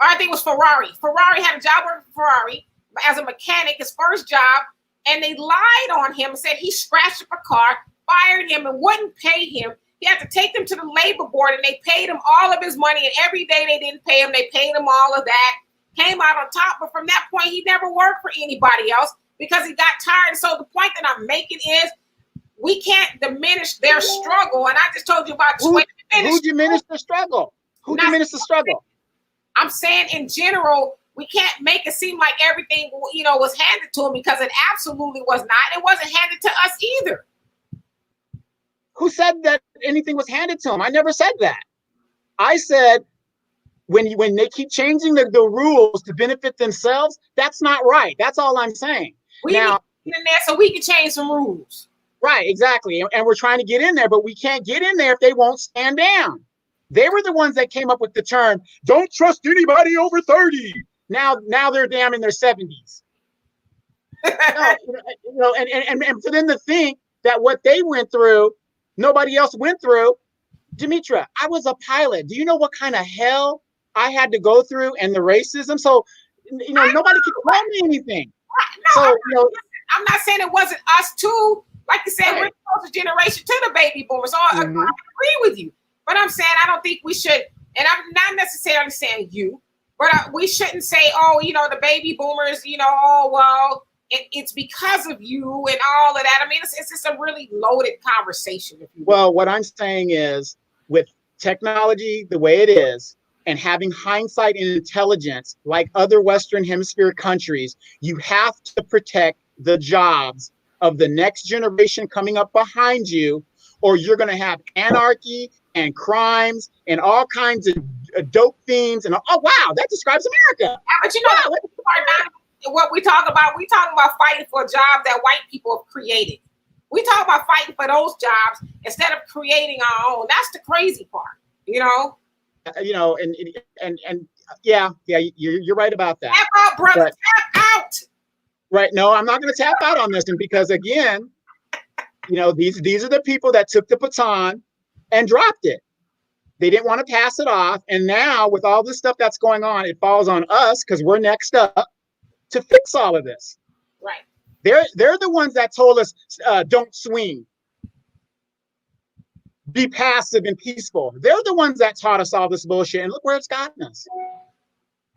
[SPEAKER 1] or I think it was Ferrari. Ferrari had a job working for Ferrari as a mechanic, his first job, and they lied on him and said he scratched up a car, fired him, and wouldn't pay him. He had to take them to the labor board, and they paid him all of his money, and every day they didn't pay him, they paid him all of that, came out on top. But from that point, he never worked for anybody else because he got tired. And so the point that I'm making is we can't diminish their struggle. And I just told you about
[SPEAKER 2] who diminished the struggle? Who diminished the struggle?
[SPEAKER 1] I'm saying in general, we can't make it seem like everything, you know, was handed to him, because it absolutely was not. It wasn't handed to us either.
[SPEAKER 2] Who said that anything was handed to him? I never said that. I said when they keep changing the rules to benefit themselves, that's not right. That's all I'm saying.
[SPEAKER 1] We need to get in there so we can change some rules.
[SPEAKER 2] Right, exactly. And we're trying to get in there, but we can't get in there if they won't stand down. They were the ones that came up with the term, don't trust anybody over 30. Now they're damn in their 70s. And for them to think that what they went through, nobody else went through. Demetra, I was a pilot. Do you know what kind of hell I had to go through and the racism? So, you know, nobody could tell me anything.
[SPEAKER 1] No, so, I'm not saying it wasn't us too. Like you said, we're the closest generation to the baby boomers. So I agree with you. But I'm saying I don't think we should, and I'm not necessarily saying you, but we shouldn't say, oh, you know, the baby boomers, you know, oh, well, it's because of you and all of that. I mean, it's just a really loaded conversation. If you will.
[SPEAKER 2] Well, what I'm saying is with technology the way it is and having hindsight and intelligence like other Western Hemisphere countries, you have to protect the jobs of the next generation coming up behind you, or you're going to have anarchy and crimes and all kinds of dope themes. And oh, wow, that describes America.
[SPEAKER 1] But you know, what we talk about fighting for jobs that white people have created. We talk about fighting for those jobs instead of creating our own. That's the crazy part, you know.
[SPEAKER 2] You know, and Yeah, you're right about that.
[SPEAKER 1] Tap out, brother. Tap out.
[SPEAKER 2] Right. No, I'm not going to tap out on this one because, again, these are the people that took the baton and dropped it. They didn't want to pass it off. And now with all this stuff that's going on, it falls on us because we're next up to fix all of this.
[SPEAKER 1] Right.
[SPEAKER 2] They're the ones that told us, don't swing. Be passive and peaceful. They're the ones that taught us all this bullshit. And look where it's gotten us.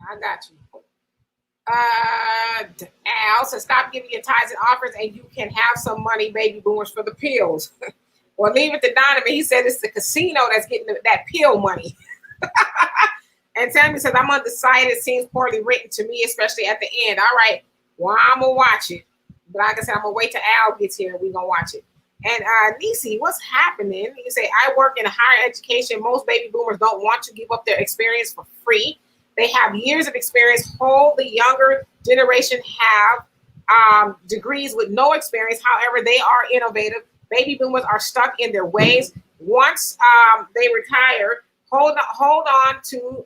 [SPEAKER 1] I got you. Al says, stop giving your tithes and offers and you can have some money, baby boomers, for the pills. Or leave it to Donovan. He said it's the casino that's getting that pill money. And Tammy says, I'm undecided. It seems poorly written to me, especially at the end. All right. Well, I'm going to watch it. But like I said, I'm going to wait till Al gets here and we're going to watch it. And Nisi, what's happening? You say, I work in higher education. Most baby boomers don't want to give up their experience for free. They have years of experience. Whole the younger generation have degrees with no experience. However, they are innovative. Baby boomers are stuck in their ways. Once they retire, hold on to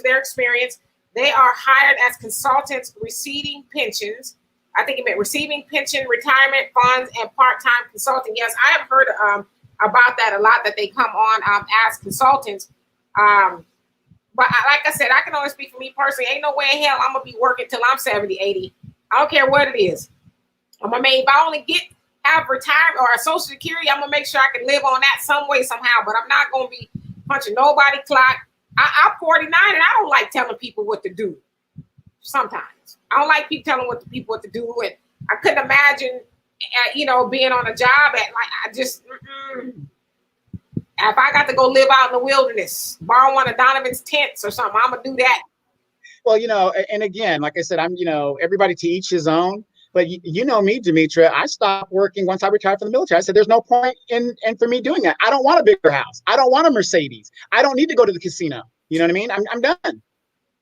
[SPEAKER 1] their experience. They are hired as consultants, receiving pensions. I think it meant receiving pension, retirement funds, and part-time consulting. Yes, I have heard about that a lot, that they come on as consultants. But like I said, I can only speak for me personally. Ain't no way in hell I'm going to be working till I'm 70, 80. I don't care what it is. If I only have retirement or a Social Security, I'm going to make sure I can live on that some way, somehow. But I'm not going to be punching nobody clock. I'm 49 and I don't like telling people what to do. Sometimes I don't like people telling people what to do. And I couldn't imagine, being on a job if I got to go live out in the wilderness, borrow one of Donovan's tents or something, I'm going to do that.
[SPEAKER 2] Well, and again, like I said, I'm, everybody to each his own. But you know me, Demetra, I stopped working once I retired from the military. I said, there's no point in for me doing that. I don't want a bigger house. I don't want a Mercedes. I don't need to go to the casino. You know what I mean? I'm done.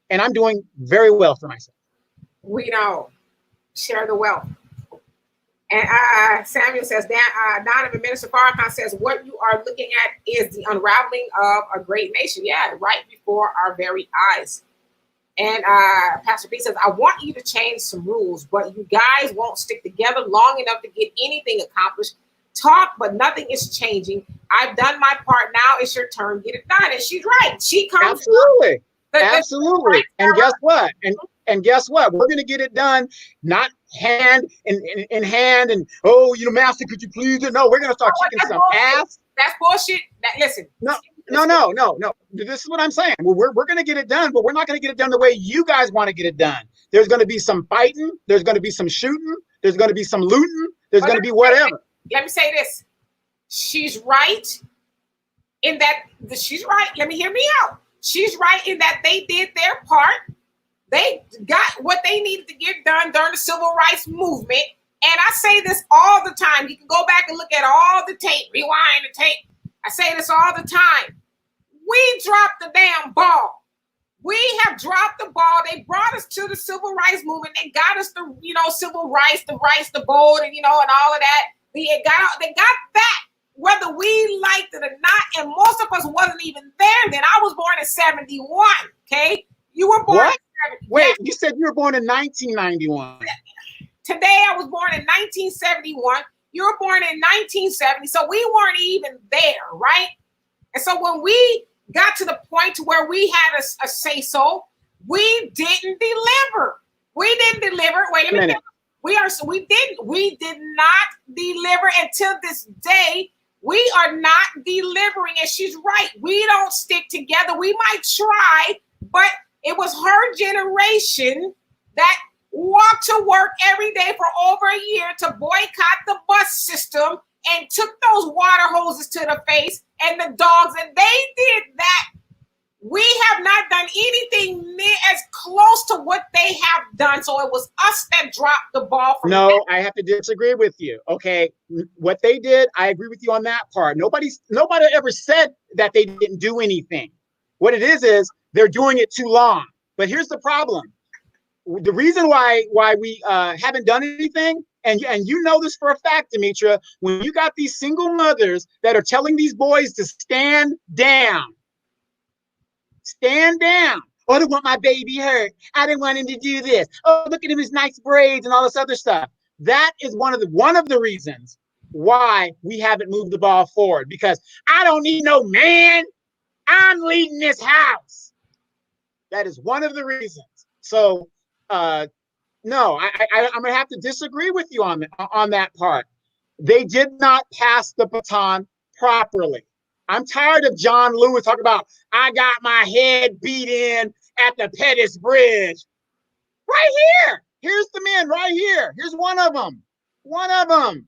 [SPEAKER 2] And I'm doing very well for myself.
[SPEAKER 1] We know. Share the wealth. And Samuel says, Donovan, Minister Farrakhan says, what you are looking at is the unraveling of a great nation. Yeah, right before our very eyes. And Pastor B says, I want you to change some rules, but you guys won't stick together long enough to get anything accomplished. Talk, but nothing is changing. I've done my part. Now it's your turn. Get it done. And she's right. She comes.
[SPEAKER 2] Absolutely. Absolutely. And guess what? And guess what? We're going to get it done, not hand in hand. And, Master, could you please? No, we're going to start kicking some ass.
[SPEAKER 1] That's bullshit. Listen.
[SPEAKER 2] No. This is what I'm saying. Well, we're going to get it done, but we're not going to get it done the way you guys want to get it done. There's going to be some fighting. There's going to be some shooting. There's going to be some looting. There's going to be whatever.
[SPEAKER 1] Let me say this. She's right in that. She's right. Let me hear me out. She's right in that they did their part. They got what they needed to get done during the civil rights movement. And I say this all the time. You can go back and look at all the tape, rewind the tape. I say this all the time. We dropped the damn ball. We have dropped the ball. They brought us to the civil rights movement. They got us the, civil rights, the rights to vote, and all of that. They got that, whether we liked it or not. And most of us wasn't even there then. I was born in 71. Okay, you were born.
[SPEAKER 2] What? Wait, you said you were born in 1991.
[SPEAKER 1] Today I was born in 1971. You were born in 1970. So we weren't even there, right? And so when we got to the point to where we had a say so, we didn't deliver. We didn't deliver. Wait a minute. We did not deliver until this day. We are not delivering. And she's right. We don't stick together. We might try, but it was her generation that walked to work every day for over a year to boycott the bus system and took those water hoses to the face and the dogs, and they did that. We have not done anything near as close to what they have done. So it was us that dropped the ball.
[SPEAKER 2] No, I have to disagree with you. Okay, what they did, I agree with you on that part. Nobody ever said that they didn't do anything. What it is they're doing it too long. But here's the problem. The reason why we haven't done anything, and you know this for a fact, Demetra, when you got these single mothers that are telling these boys to stand down. Oh, I don't want my baby hurt. I didn't want him to do this. Oh, look at him, his nice braids and all this other stuff. That is one of the reasons why we haven't moved the ball forward, because I don't need no man. I'm leading this house. That is one of the reasons. So, no, I'm gonna have to disagree with you on that part. They did not pass the baton properly. I'm tired of John Lewis talking about, I got my head beat in at the Pettus Bridge. Right here. Here's the men right here. Here's one of them. One of them.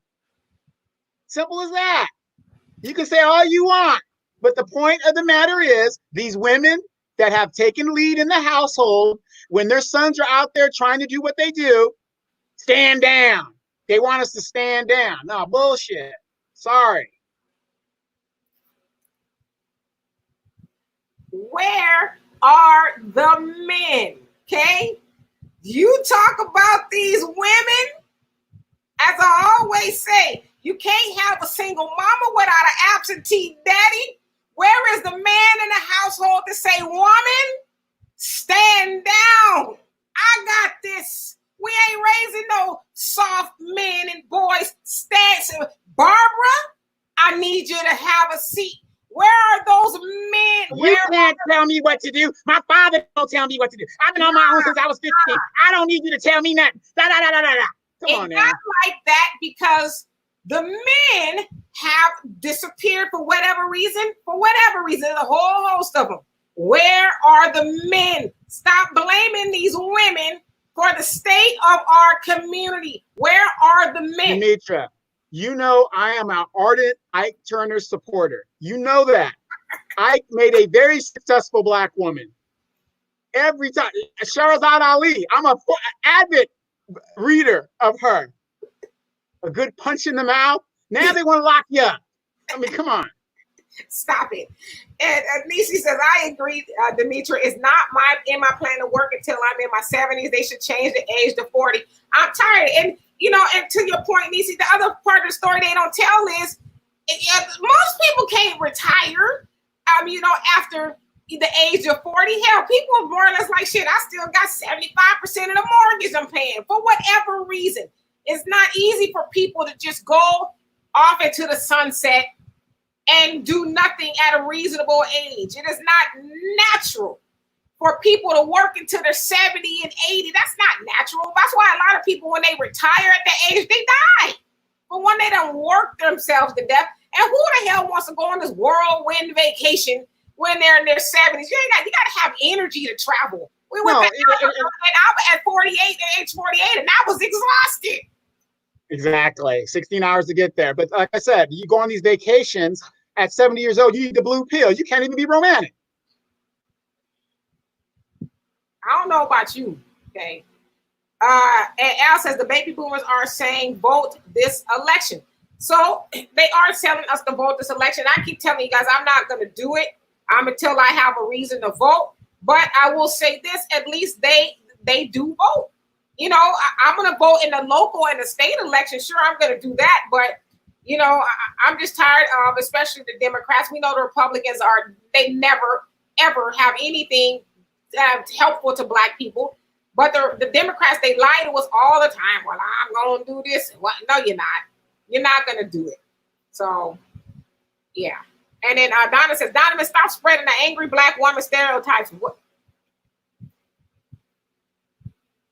[SPEAKER 2] Simple as that. You can say all you want, but the point of the matter is, these women that have taken lead in the household, when their sons are out there trying to do what they do, stand down. They want us to stand down. No, bullshit. Sorry.
[SPEAKER 1] Where are the men? Okay? You talk about these women, as I always say, you can't have a single mama without an absentee daddy. Where is the man in the household to say, woman, stand down? I got this. We ain't raising no soft men and boys. Stand. Barbara, I need you to have a seat. Where are those men?
[SPEAKER 2] You can't tell me what to do. My father don't tell me what to do. I've been on my own since I was 15. I don't need you to tell me nothing. Come on now.
[SPEAKER 1] Not like that, because the men have disappeared for whatever reason. For whatever reason, the whole host of them. Where are the men? Stop blaming these women for the state of our community. Where are the men?
[SPEAKER 2] Demetra, you know I am an ardent Ike Turner supporter. You know that. Ike made a very successful Black woman. Every time. Shahrazad Ali, I'm an avid reader of her. A good punch in the mouth. Now they want to lock you up. I mean, come on.
[SPEAKER 1] Stop it. And Nisi says, I agree, Demetra, it's not in my plan to work until I'm in my 70s. They should change the age to 40. I'm tired. And, and to your point, Nisi, the other part of the story they don't tell is most people can't retire, after the age of 40. Hell, people are more or less like, shit, I still got 75% of the mortgage I'm paying for whatever reason. It's not easy for people to just go off into the sunset and do nothing at a reasonable age. It is not natural for people to work until they're 70 and 80. That's not natural. That's why a lot of people, when they retire at that age, they die. But when they don't work themselves to death, and who the hell wants to go on this whirlwind vacation when they're in their 70s? You got to have energy to travel. We went back at 48, at age 48, and I was exhausted.
[SPEAKER 2] Exactly. 16 hours to get there. But like I said, you go on these vacations at 70 years old, you need the blue pill. You can't even be romantic.
[SPEAKER 1] I don't know about you, okay? And Al says the baby boomers are saying vote this election. So they are telling us to vote this election. I keep telling you guys, I'm not going to do it until I have a reason to vote. But I will say this, at least they do vote. I'm going to vote in the local and the state election. Sure, I'm going to do that. But, I'm just tired of, especially the Democrats. We know the Republicans they never, ever have anything helpful to Black people. But the Democrats, they lie to us all the time. Well, I'm going to do this. Well, no, you're not. You're not going to do it. So, yeah. And then Donna says, Donovan, stop spreading the angry Black woman stereotypes. What?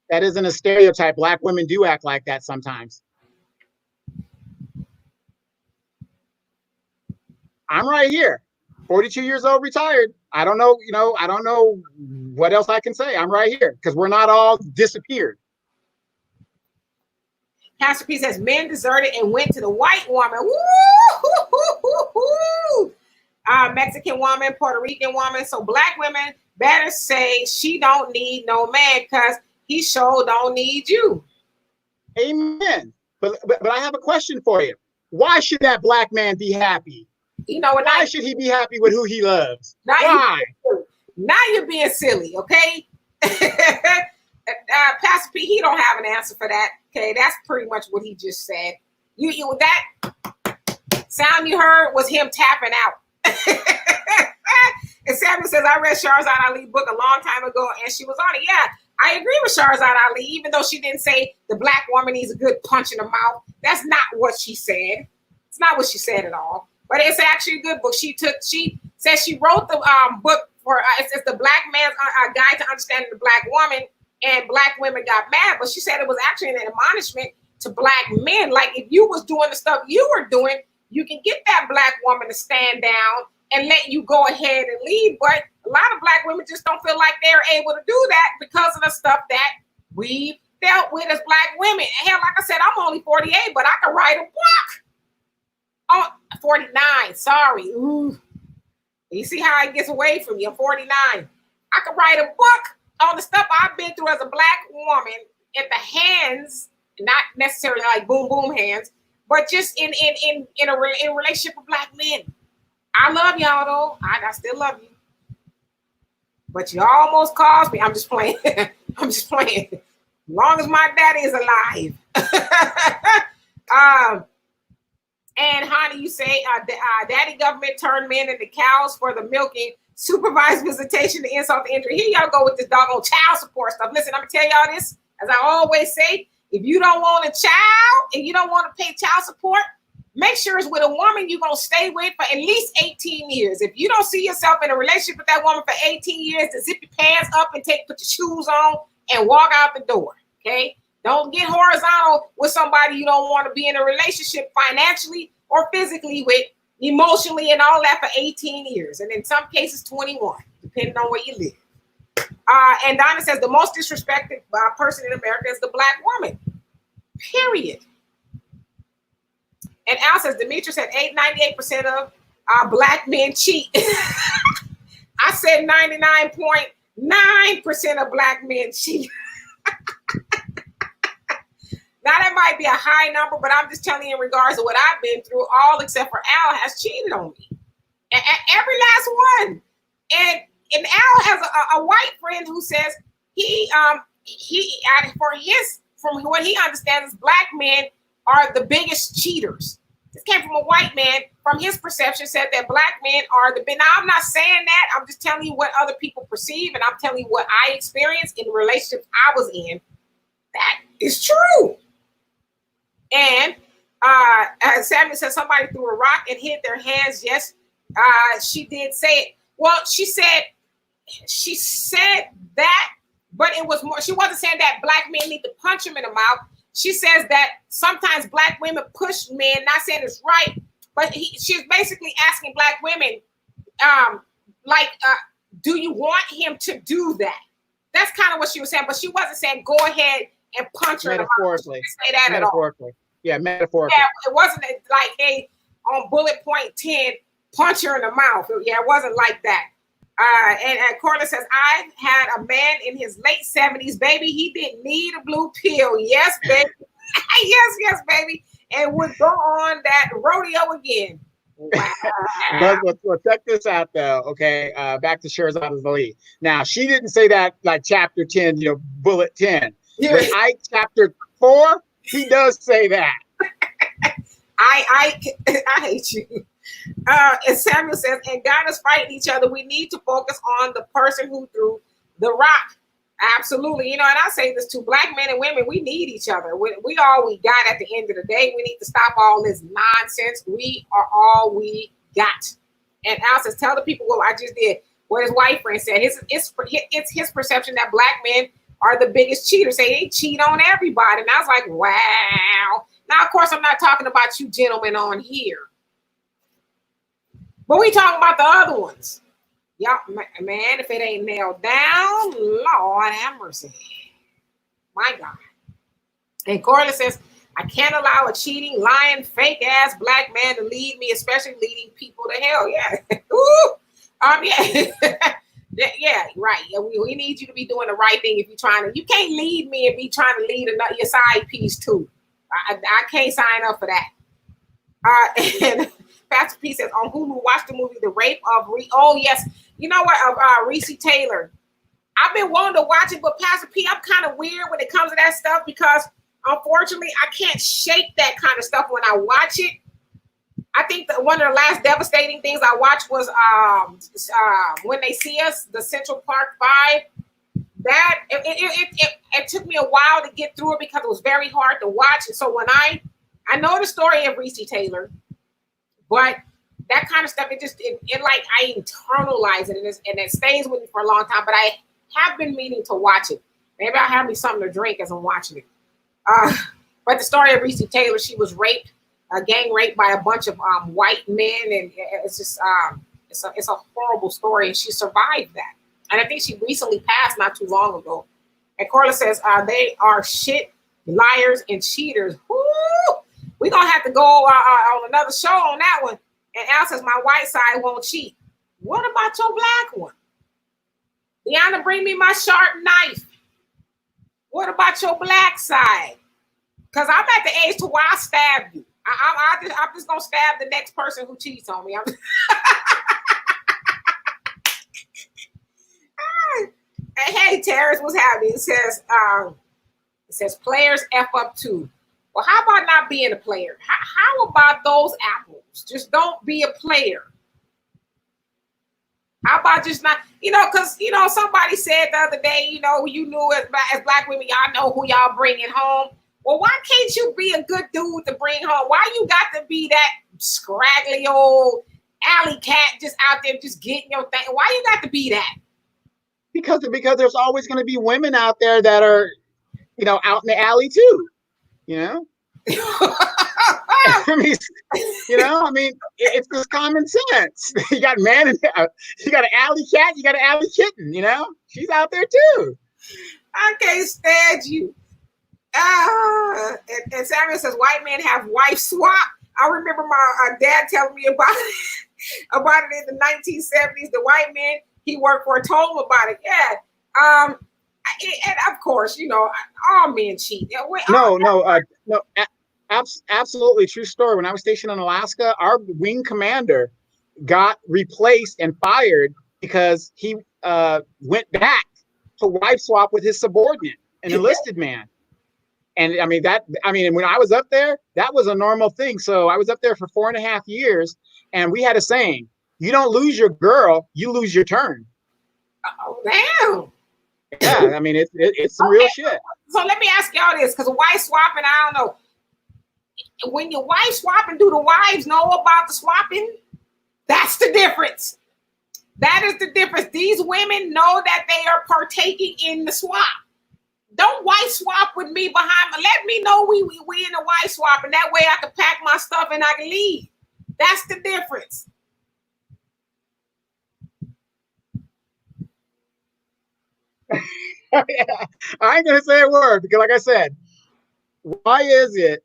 [SPEAKER 2] That isn't a stereotype. Black women do act like that sometimes. I'm right here, 42 years old, retired. I don't know, I don't know what else I can say. I'm right here because we're not all disappeared.
[SPEAKER 1] Pastor P says, men deserted and went to the white woman. Woo! Mexican woman, Puerto Rican woman. So Black women better say she don't need no man because he sure don't need you.
[SPEAKER 2] Amen. But I have a question for you. Why should that Black man be happy? Why should he be happy with who he loves? Why?
[SPEAKER 1] Now you're being silly, okay? Pastor P, he don't have an answer for that. Okay, that's pretty much what he just said. You that sound you heard was him tapping out. And Samuel says, I read Shahrazad Ali's book a long time ago, and she was on it. Yeah, I agree with Shahrazad Ali, even though she didn't say the black woman needs a good punch in the mouth. That's not what she said. It's not what she said at all. But it's actually a good book. She says she wrote the book for it's the black man's guide to understanding the black woman, and black women got mad. But she said it was actually an admonishment to black men. Like, if you was doing the stuff you were doing, you can get that black woman to stand down and let you go ahead and lead. But a lot of black women just don't feel like they're able to do that because of the stuff that we've dealt with as black women. And hell, like I said, I'm only 48, but I can write a book. Oh, 49, sorry. Ooh. You see how it gets away from you? I'm 49. I could write a book on the stuff I've been through as a black woman at the hands, not necessarily like boom, boom hands, but just in relationship with black men. I love y'all though. I still love you. But you almost caused me. I'm just playing. I'm just playing. As long as my daddy is alive. And honey, you say daddy government turned men into cows for the milking, supervised visitation to insult the injury. Here y'all go with this doggone child support stuff. Listen, I'm gonna tell y'all this, as I always say, if you don't want a child and you don't want to pay child support, make sure it's with a woman you're gonna stay with for at least 18 years. If you don't see yourself in a relationship with that woman for 18 years, to zip your pants up and put your shoes on and walk out the door. Okay? Don't get horizontal with somebody you don't want to be in a relationship financially or physically with, emotionally and all that for 18 years. And in some cases, 21, depending on where you live. And Donna says the most disrespected person in America is the black woman. Period. And Al says, Demetrius said 98% of black men cheat. I said 99.9% of black men cheat. Now, that might be a high number, but I'm just telling you in regards to what I've been through, all except for Al has cheated on me. And every last one. And Al has a white friend who says from what he understands, black men are the biggest cheaters. This came from a white man. From his perception, said that black men are the big. Now, I'm not saying that. I'm just telling you what other people perceive, and I'm telling you what I experienced in the relationships I was in. That is true. And as Samuel said, somebody threw a rock and hit their hands. Yes, she did say it. Well, she said that, but it was more. She wasn't saying that black men need to punch him in the mouth. She says that sometimes black women push men. Not saying it's right, but she's basically asking black women, do you want him to do that? That's kind of what she was saying, but she wasn't saying go ahead and punch her in the mouth. Metaphorically. Say that metaphorically. At all. Yeah, metaphorically. Yeah, it wasn't like, hey, on bullet point 10, punch her in the mouth. Yeah, it wasn't like that. And Corlin says, I had a man in his late 70s, baby. He didn't need a blue pill. Yes, baby. yes, baby. And would go on that rodeo again. Wow.
[SPEAKER 2] Well, check this out, though. Okay, back to Shahrazad Ali. Now, she didn't say that like chapter 10, bullet 10. Yeah. But chapter 4, he does say that.
[SPEAKER 1] I hate you. And Samuel says, and God is fighting each other. We need to focus on the person who threw the rock. Absolutely. And I say this to black men and women, we need each other. We all we got at the end of the day. We need to stop all this nonsense. We are all we got. And Al says, tell the people what I just did. What his white friend said. It's his perception that black men are the biggest cheaters. They cheat on everybody. And I was like, wow. Now, of course, I'm not talking about you gentlemen on here. But we talking about the other ones. Y'all, man, if it ain't nailed down, Lord have mercy. My God. And Corlin says, I can't allow a cheating, lying, fake-ass black man to lead me, especially leading people to hell. Yeah. Ooh. Yeah. Yeah, right. Yeah, we need you to be doing the right thing if you're trying to. You can't lead me and be trying to lead your side piece too. I can't sign up for that. And Pastor P says on Hulu, watch the movie The Rape of Oh yes, you know what? Reese Taylor. I've been wanting to watch it, but Pastor P, I'm kind of weird when it comes to that stuff because unfortunately I can't shake that kind of stuff when I watch it. I think that one of the last devastating things I watched was When They See Us, the Central Park Five. That it took me a while to get through it because it was very hard to watch. And so when I know the story of Reese Taylor, but that kind of stuff, it like I internalize it and it stays with me for a long time. But I have been meaning to watch it. Maybe I'll have me something to drink as I'm watching it. But the story of Reese Taylor, she was raped, gang raped by a bunch of white men, and it's just it's a horrible story, and she survived that. And I think she recently passed not too long ago. And Corla says they are shit, liars, and cheaters. Woo! We're gonna have to go on another show on that one. And Al says my white side won't cheat. What about your black one? Deanna, bring me my sharp knife. What about your black side? Because I'm at the age to where I stab you. I'm just gonna stab the next person who cheats on me. Hey, Terrence, what's happening? It says players F up too. Well, how about not being a player? How about those apples? Just don't be a player. How about just not, because, somebody said the other day, you knew as black women, y'all know who y'all bringing home. Well, why can't you be a good dude to bring home? Why you got to be that scraggly old alley cat just out there just getting your thing? Why you got to be that?
[SPEAKER 2] Because there's always going to be women out there that are, out in the alley too, I mean, it's just common sense. You got you got an alley cat, you got an alley kitten, she's out there too.
[SPEAKER 1] I can't stand you. And Samuel says white men have wife swap. I remember my dad telling me about it in the 1970s. The white man he worked for told him about it. Yeah. And of course, all men cheat. No.
[SPEAKER 2] Absolutely true story. When I was stationed in Alaska, our wing commander got replaced and fired because he went back to wife swap with his subordinate, an enlisted man. And when I was up there, that was a normal thing. So I was up there for 4.5 years, and we had a saying: you don't lose your girl, you lose your turn.
[SPEAKER 1] Oh, damn.
[SPEAKER 2] Yeah, I mean, it's some real shit.
[SPEAKER 1] So let me ask y'all this, because wife swapping, I don't know. When your wife swapping, do the wives know about the swapping? That's the difference. That is the difference. These women know that they are partaking in the swap. Don't wife swap with me behind me. Let me know we in the wife swap, and that way I can pack my stuff and I can leave. That's the difference.
[SPEAKER 2] I ain't gonna say a word because, like I said, why is it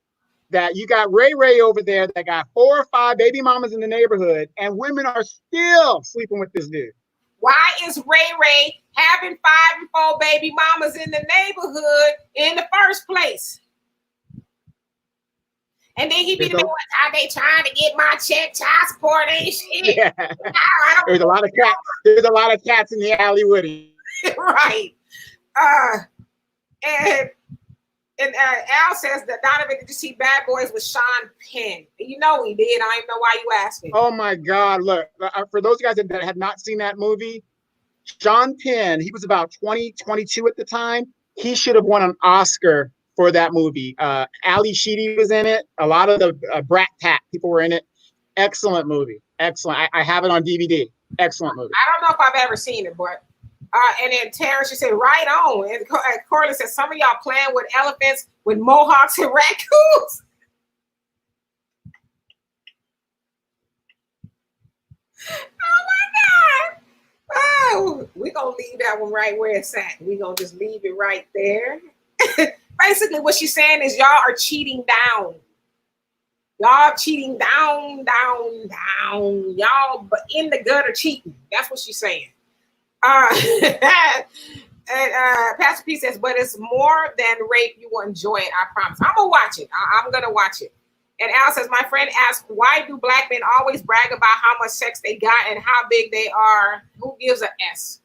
[SPEAKER 2] that you got Ray over there that got 4 or 5 baby mamas in the neighborhood, and women are still sleeping with this dude?
[SPEAKER 1] Why is Ray having 5 and 4 baby mamas in the neighborhood in the first place? And then he be the man, are they trying to get my check? Child support ain't shit.
[SPEAKER 2] Yeah. There's a lot of cats. There's a lot of cats in the alley with him.
[SPEAKER 1] Right. And Al says that Donovan, did you see Bad Boys with Sean Penn? You know he did. I don't even know why you asked me.
[SPEAKER 2] Oh my God. Look, for those guys that have not seen that movie, Sean Penn, he was about 22 at the time. He should have won an Oscar for that movie. Ali Sheedy was in it. A lot of the Brat Pack people were in it. Excellent movie. Excellent. I have it on DVD. Excellent movie.
[SPEAKER 1] I don't know if I've ever seen it, but and then Terrence, she said, right on. And Corley said, some of y'all playing with elephants, with mohawks and raccoons. Oh my God. Oh, we're going to leave that one right where it's at. We're going to just leave it right there. Basically, what she's saying is y'all are cheating down. Y'all cheating down. Y'all but in the gutter cheating. That's what she's saying. And Pastor P says, but it's more than rape. You will enjoy it. I promise. I'm going to watch it. I'm going to watch it. And Al says, my friend asked, why do black men always brag about how much sex they got and how big they are? Who gives a S?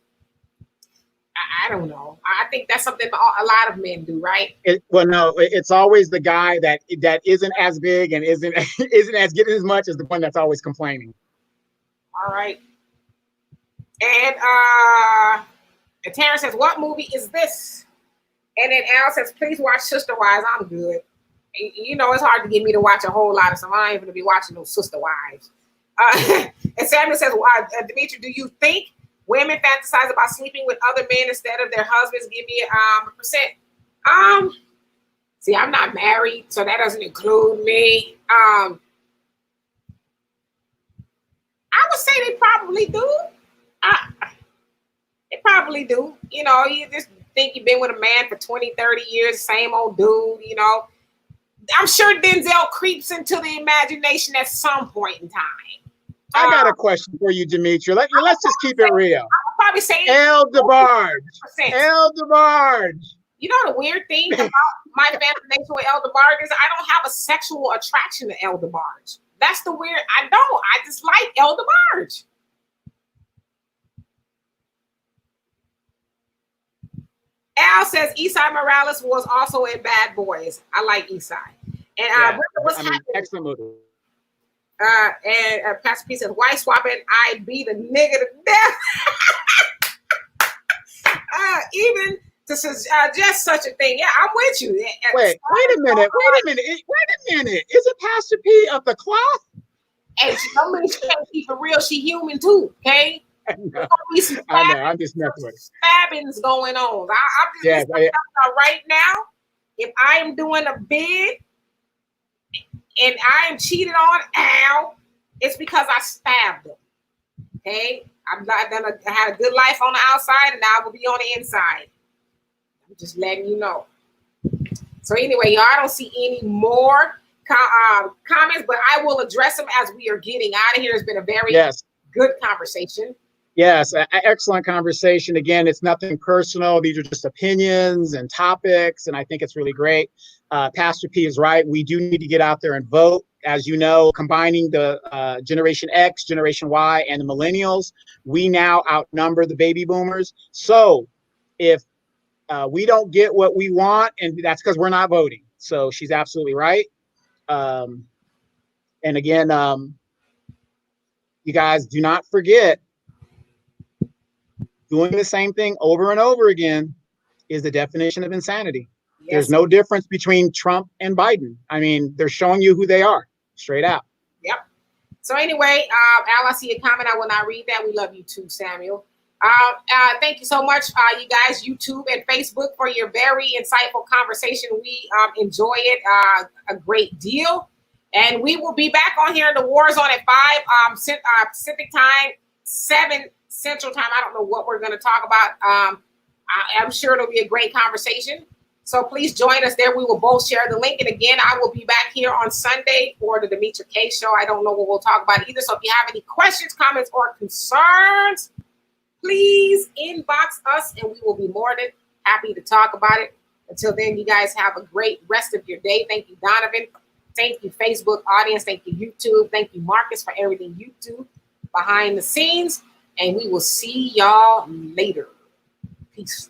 [SPEAKER 1] I don't know. I think that's something a lot of men do, right?
[SPEAKER 2] Well, no, it's always the guy that isn't as big and isn't as getting as much as the one that's always complaining.
[SPEAKER 1] All right. And Terrence says, what movie is this? And then Al says, please watch Sister Wives. I'm good. You know, it's hard to get me to watch a whole lot of stuff. I ain't even going to be watching those Sister Wives. And Samuel says, Demetri, do you think women fantasize about sleeping with other men instead of their husbands? Give me a percent. See, I'm not married, so that doesn't include me. I would say they probably do. They probably do. You know, you just think you've been with a man for 20, 30 years, same old dude, you know. I'm sure Denzel creeps into the imagination at some point in time.
[SPEAKER 2] I got a question for you, Demetri. Let's just keep it real.
[SPEAKER 1] I'll probably say
[SPEAKER 2] El DeBarge. El DeBarge.
[SPEAKER 1] You know the weird thing about my fascination with El DeBarge is I don't have a sexual attraction to El DeBarge. That's the weird. I don't. I just like El DeBarge. Al says Esai Morales was also in Bad Boys. I like Esai. And what's happening? Excellent movie. And Pastor P says, "Wife swapping, I beat a nigga to death." Even to suggest such a thing. Yeah, I'm with you.
[SPEAKER 2] Wait a minute. Is it Pastor P of the cloth?
[SPEAKER 1] Hey, she can't keep it real. She human too, okay?
[SPEAKER 2] I know. I'm just messing with it.
[SPEAKER 1] Stabbings going on. I'm just right now. If I am doing a bid and I am cheated on, it's because I stabbed him. Okay, I had a good life on the outside, and I will be on the inside. I'm just letting you know. So anyway, y'all, I don't see any more comments, but I will address them as we are getting out of here. It's been a very good conversation.
[SPEAKER 2] Yes, excellent conversation. Again, it's nothing personal. These are just opinions and topics, and I think it's really great. Pastor P is right. We do need to get out there and vote. As you know, combining the Generation X, Generation Y, and the millennials, we now outnumber the baby boomers. So if we don't get what we want, and that's because we're not voting. So she's absolutely right. And again, you guys do not forget, doing the same thing over and over again is the definition of insanity. Yes. There's no difference between Trump and Biden. I mean, they're showing you who they are, straight out.
[SPEAKER 1] Yep. So anyway, Al, I see a comment. I will not read that. We love you too, Samuel. Thank you so much, you guys, YouTube and Facebook, for your very insightful conversation. We enjoy it a great deal. And we will be back on here in the War Zone at 5 Pacific time, 7 Central time. I don't know what we're going to talk about. I'm sure it'll be a great conversation. So please join us there. We will both share the link. And again, I will be back here on Sunday for the Demetri K Show. I don't know what we'll talk about either. So if you have any questions, comments, or concerns, please inbox us and we will be more than happy to talk about it. Until then, you guys have a great rest of your day. Thank you, Donovan. Thank you, Facebook audience. Thank you, YouTube. Thank you, Marcus, for everything you do behind the scenes. And we will see y'all later. Peace.